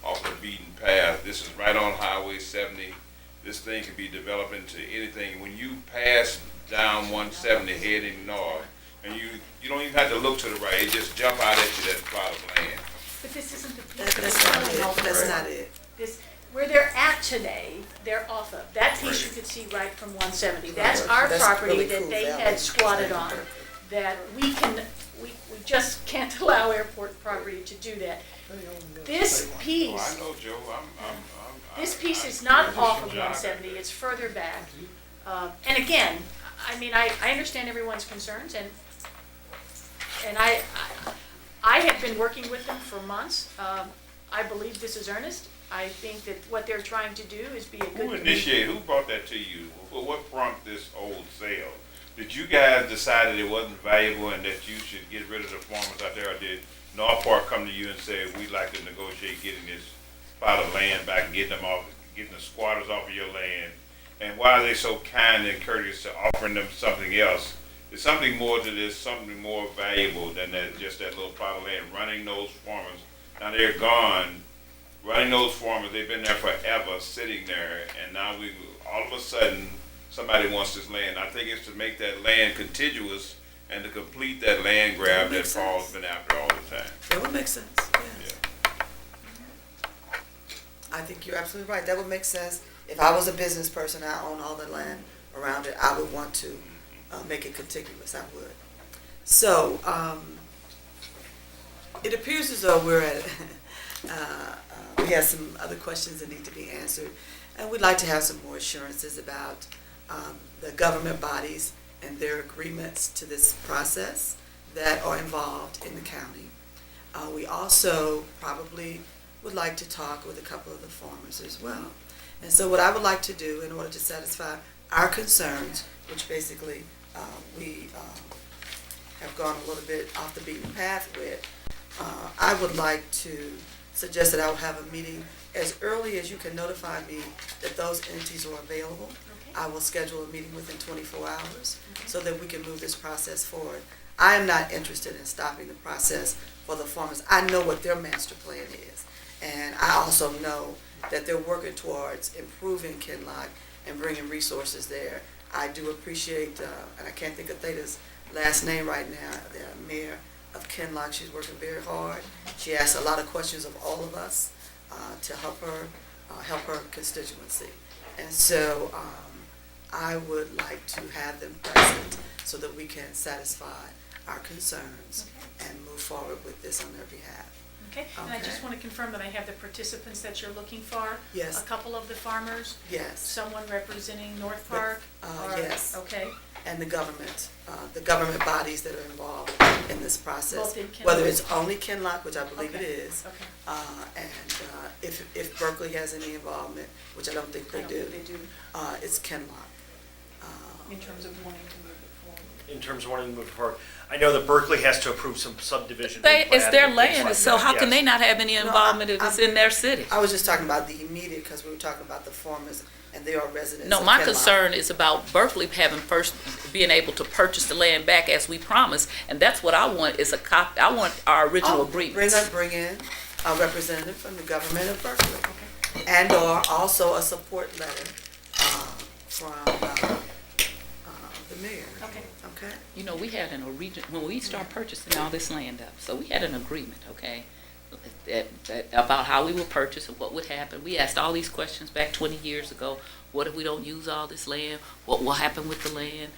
off the beaten path. This is right on Highway 70. This thing can be developed into anything. When you pass down 170 heading north, and you don't even have to look to the right. It just jump out at you, that plot of land. But this isn't the piece That's we're not talking it. about. That's not it. This, where they're at today, they're off of. That piece you could see right from 170. That's our That's property really that cool they valley. had squatted on, that we just can't allow airport property to do that. This Oh, I piece, know, Joe. this piece is not off of 170, it's further back. And again, I mean, I understand everyone's concerns, and I have been working with them for months. I believe this is earnest. I think that what they're trying to do is be a good. Who brought that to you? What prompted this old sale? Did you guys decide that it wasn't valuable and that you should get rid of the farmers out there, or did North Park come to you and say, we'd like to negotiate getting this plot of land back and getting the squatters off of your land? And why are they so kind and courteous to offering them something else? There's something more to this, something more valuable than just that little plot of land. Running those farmers, now they're gone. Running those farmers, they've been there forever, sitting there, and now all of a sudden, somebody wants this land. I think it's to make that land contiguous and to complete that land grab that makes Paul's sense. been after all the time. That would make sense, yes. I think you're absolutely right. That would make sense. If I was a business person, I own all the land around it, I would want to make it contiguous, I would. So, it appears as though we're at, we have some other questions that need to be answered, and we'd like to have some more assurances about the government bodies and their agreements to this process that are involved in the county. We also probably would like to talk with a couple of the farmers as well. And so what I would like to do in order to satisfy our concerns, which basically we have gone a little bit off the beaten path with, I would like to suggest that I will have a meeting as early as you can notify me that those entities are available. I will schedule a meeting within 24 hours so that we can move this process forward. I am not interested in stopping the process for the farmers. I know what their master plan is. And I also know that they're working towards improving Kinloch and bringing resources there. I do appreciate, and I can't think of Theta's last name right now, the mayor of Kinloch. She's working very hard. She asks a lot of questions of all of us to help her constituency. And so I would like to have them present so that we can satisfy our concerns and move forward with this on their behalf. Okay, and I just Okay. want to confirm that I have the participants that you're looking for. Yes. A couple of the farmers, Yes, someone representing North Park? or- yes. Okay, and the government bodies that are involved in this process. Both in Kinloch? Whether it's only Kinloch, which I believe it Okay. is, okay. and if Berkeley has any involvement, which I don't think I they don't do, think they do, it's Kinloch. in terms of wanting to move it forward. In terms of wanting to move forward, I know that Berkeley has to approve some subdivision. It's their replatting and things land, like so that, how can yes. they not have any involvement if it's in their city? I was just talking about the immediate, because we were talking about the farmers, and they are residents No, of my Kinloch. concern is about Berkeley being able to purchase the land back as we promised, and that's what I want, is I want our original Oh, agreements. Bring in a representative from the government of Berkeley, and/or also a support letter from the mayor. Okay. Okay? You know, we had when we started purchasing all this land up, so we had an agreement, okay? About how we would purchase and what would happen. We asked all these questions back 20 years ago. What if we don't use all this land? What will happen with the land?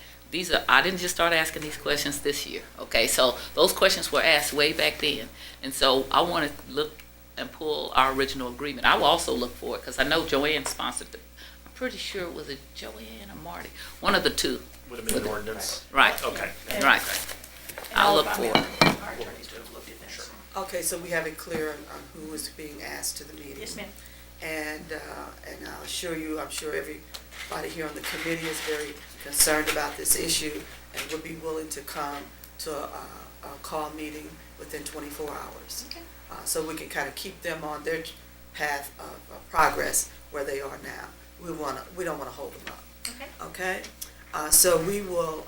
I didn't just start asking these questions this year, okay? So those questions were asked way back then. And so I want to look and pull our original agreement. I will also look for it, because I know Joanne sponsored it. I'm pretty sure it was Joanne or Marty, one of the two. Would have been an ordinance. Right, Okay. right. And I'll all look of for our attorneys would have looked at that. Sure. Okay, so we have it clear on who is being asked to the meeting. Yes, ma'am. And I'll assure you, I'm sure everybody here on the committee is very concerned about this issue and would be willing to come to a call meeting within 24 hours. Okay. So we can kind of keep them on their path of progress where they are now. We don't want to hold them up, Okay. okay? So we will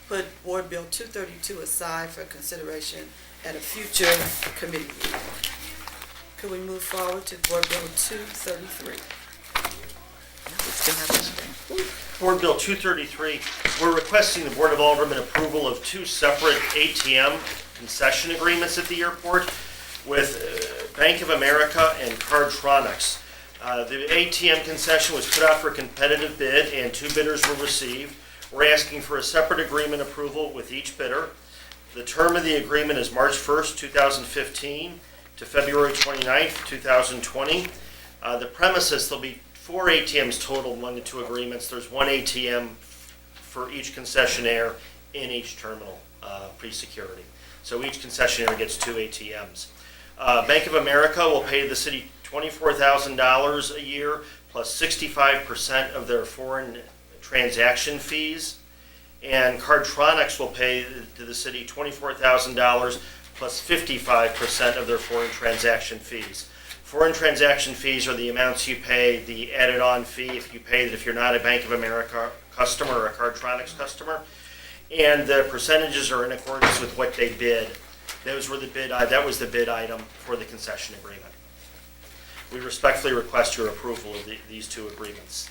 put Board Bill 232 aside for consideration at a future committee meeting. Could we move forward to Board Bill 233? We still have this thing. Board Bill 233, we're requesting the Board of Aldermen approval of two separate ATM concession agreements at the airport with Bank of America and Cardtronics. The ATM concession was put out for competitive bid and two bidders were received. We're asking for a separate agreement approval with each bidder. The term of the agreement is March 1st, 2015 to February 29th, 2020. The premises, there'll be 4 ATMs total among the two agreements. There's one ATM for each concessionaire in each terminal, pre-security. So each concessionaire gets 2 ATMs. Bank of America will pay the city $24,000 a year plus 65% of their foreign transaction fees. And Cardtronics will pay to the city $24,000 plus 55% of their foreign transaction fees. Foreign transaction fees are the amounts you pay, the added-on fee if you're not a Bank of America customer or a Cardtronics customer. And the percentages are in accordance with what they bid. That was the bid item for the concession agreement. We respectfully request your approval of these two agreements.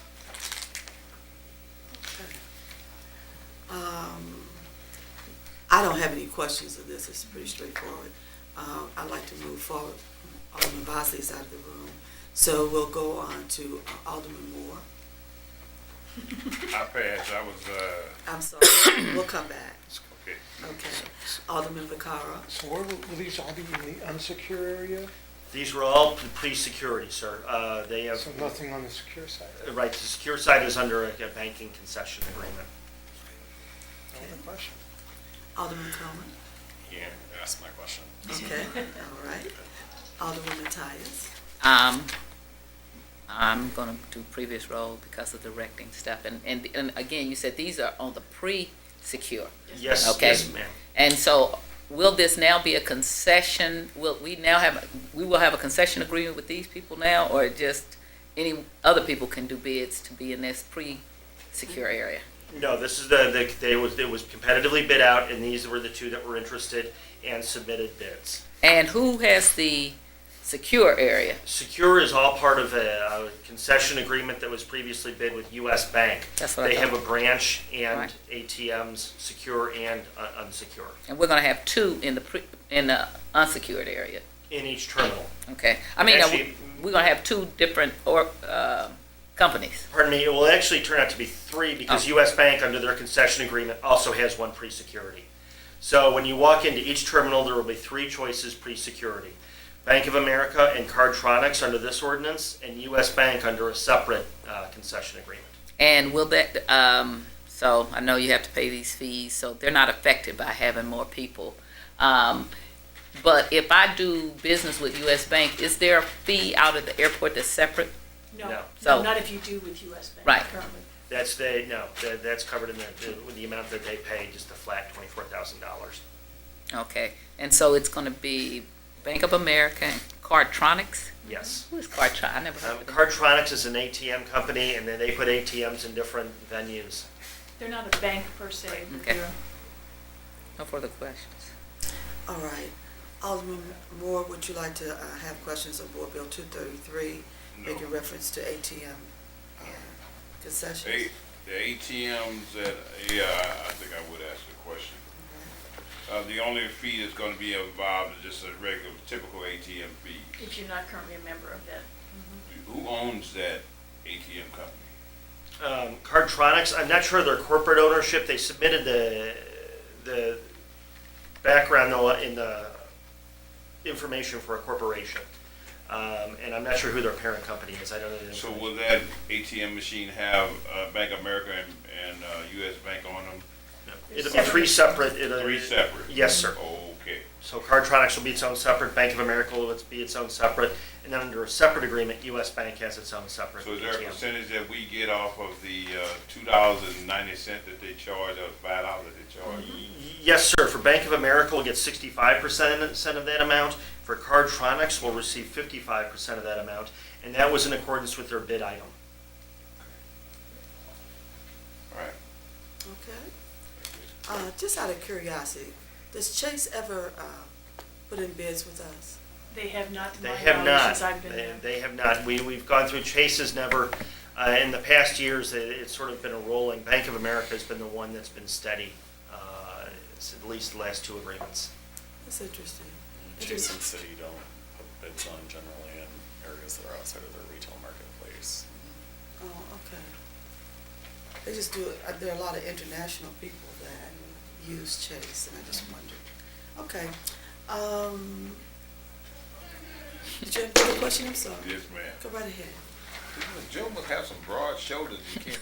I don't have any questions of this. It's pretty straightforward. I'd like to move forward. Alderman Bosley is out of the room. So we'll go on to Alderman Moore. I passed, I'm sorry, we'll come back. okay. Okay. Alderman Vaccaro. So where will these all be in the unsecure area? These were all pre-security, sir. They have, So nothing on the secure side? right, the secure side is under a banking concession agreement. No other question? Alderman Coleman. Yeah, ask my question. Okay, all right. Alderwoman Tyus. I'm gonna do previous role because of directing stuff, and again, you said these are on the pre-secure. Yes, Okay. yes, ma'am. And so, will this now be a concession, we will have a concession agreement with these people now, or just any other people can do bids to be in this pre-secure area? No, this is it was competitively bid out, and these were the two that were interested and submitted bids. And who has the secure area? Secure is all part of a concession agreement that was previously bid with U.S. Bank. That's what I They have thought. a branch and Right. ATMs, secure and unsecure, And we're gonna have two in the unsecured area, in each terminal. okay? I mean, Actually- we're gonna have two different companies. Pardon me, it will actually turn out to be 3 because Oh. U.S. Bank, under their concession agreement, also has one pre-security. So when you walk into each terminal, there will be 3 choices pre-security. Bank of America and Cardtronics under this ordinance, and US Bank under a separate concession agreement. And will that, so I know you have to pay these fees, so they're not affected by having more people. But if I do business with US Bank, is there a fee out of the airport that's separate? No. So- No, not if you do with US Bank Right. currently. That's covered in with the amount that they pay, just a flat $24,000. Okay, and so it's gonna be Bank of America and Cardtronics? Yes. Who is Cardtronics? I never heard of them. Cardtronics is an ATM company, and then they put ATMs in different venues. They're not a bank per se, but Okay. they're, No further questions. All right. Alderman Moore, would you like to have questions on Board Bill 233, making reference to ATM concessions? The ATMs that, I think I would ask a question. The only fee that's gonna be involved is just a regular, typical ATM fee. if you're not currently a member of that. Who owns that ATM company? Cardtronics, I'm not sure of their corporate ownership. They submitted the background in the information for a corporation. And I'm not sure who their parent company is. I don't know. So will that ATM machine have Bank of America and US Bank on them? It'll be 3 separate. 3 separate? Yes, sir. Okay. So Cardtronics will be its own separate, Bank of America will be its own separate, and then under a separate agreement, US Bank has its own separate. So is there a ATM. percentage that we get off of the $2.90 that they charge, or $5 that they charge? Yes, sir. For Bank of America, we'll get 65% of that amount. For Cardtronics, we'll receive 55% of that amount, and that was in accordance with their bid item. All right. Okay. Just out of curiosity, does Chase ever put in bids with us? They have not, to They my have knowledge, not. since I've been there. They have not. We've gone through, Chase has never, in the past years, it's sort of been a rolling. Bank of America has been the one that's been steady, it's at least the last 2 agreements. That's interesting. Chase and City don't put bids on generally in areas that are outside of their retail marketplace. Oh, okay. They just do it, there are a lot of international people that use Chase, and I just wondered. Okay. Did you have another question? I'm sorry. Yes, ma'am. Go right ahead. Joe must have some broad shoulders. You can't.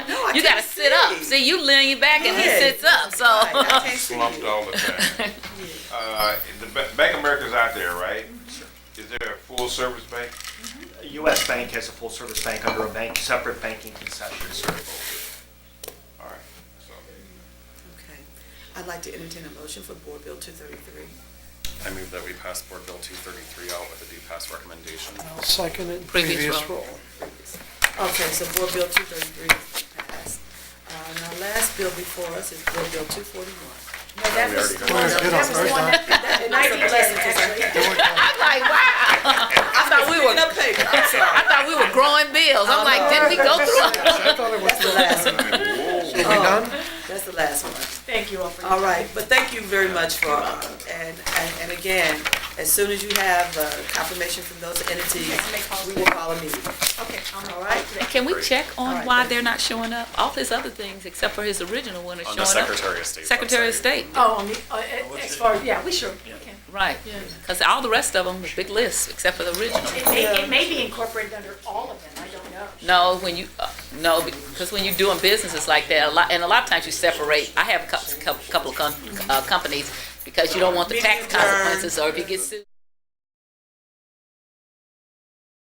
No, I You gotta can't sit up. see. See, you lean back and he Right. sits up, so. Right, I can't see Slumped you. all the time. Bank of America's out there, right? Is there a full-service bank? US Bank has a full-service bank under a separate banking concession service. All right, so, Okay. I'd like to entertain a motion for Board Bill 233. I move that we pass Board Bill 233 out with a due pass recommendation. I'll second it, Previous previous roll. roll. Okay, so Board Bill 233 is passed. And our last bill before us is Board Bill 241. No, that We was already the did one, that. that was the one that, And that's a blessing, 'cause actually. I'm like, wow. I thought we were, Up paper, I'm sorry. I thought we were growing bills. I'm like, didn't we go through? I thought it was That's the last one. So we done? That's the last one. Thank you all for your All time. right, but thank you very much for, and again, as soon as you have confirmation from those entities, we will call a meeting. Okay, All right? Can we check All on right, why thank they're not showing up? All his other things, except for his original one, is On showing the up. Secretary of State Secretary of website. State, Oh, on the, as far, yeah, we sure, we can. right. Yeah. Because all the rest of them, is big list, except for the original. It may be incorporated under all of them, I don't know. No, when you, no, because when you're doing businesses like that, a lot of times you separate. I have a couple of companies, because you don't want the tax consequences, or if you get sued.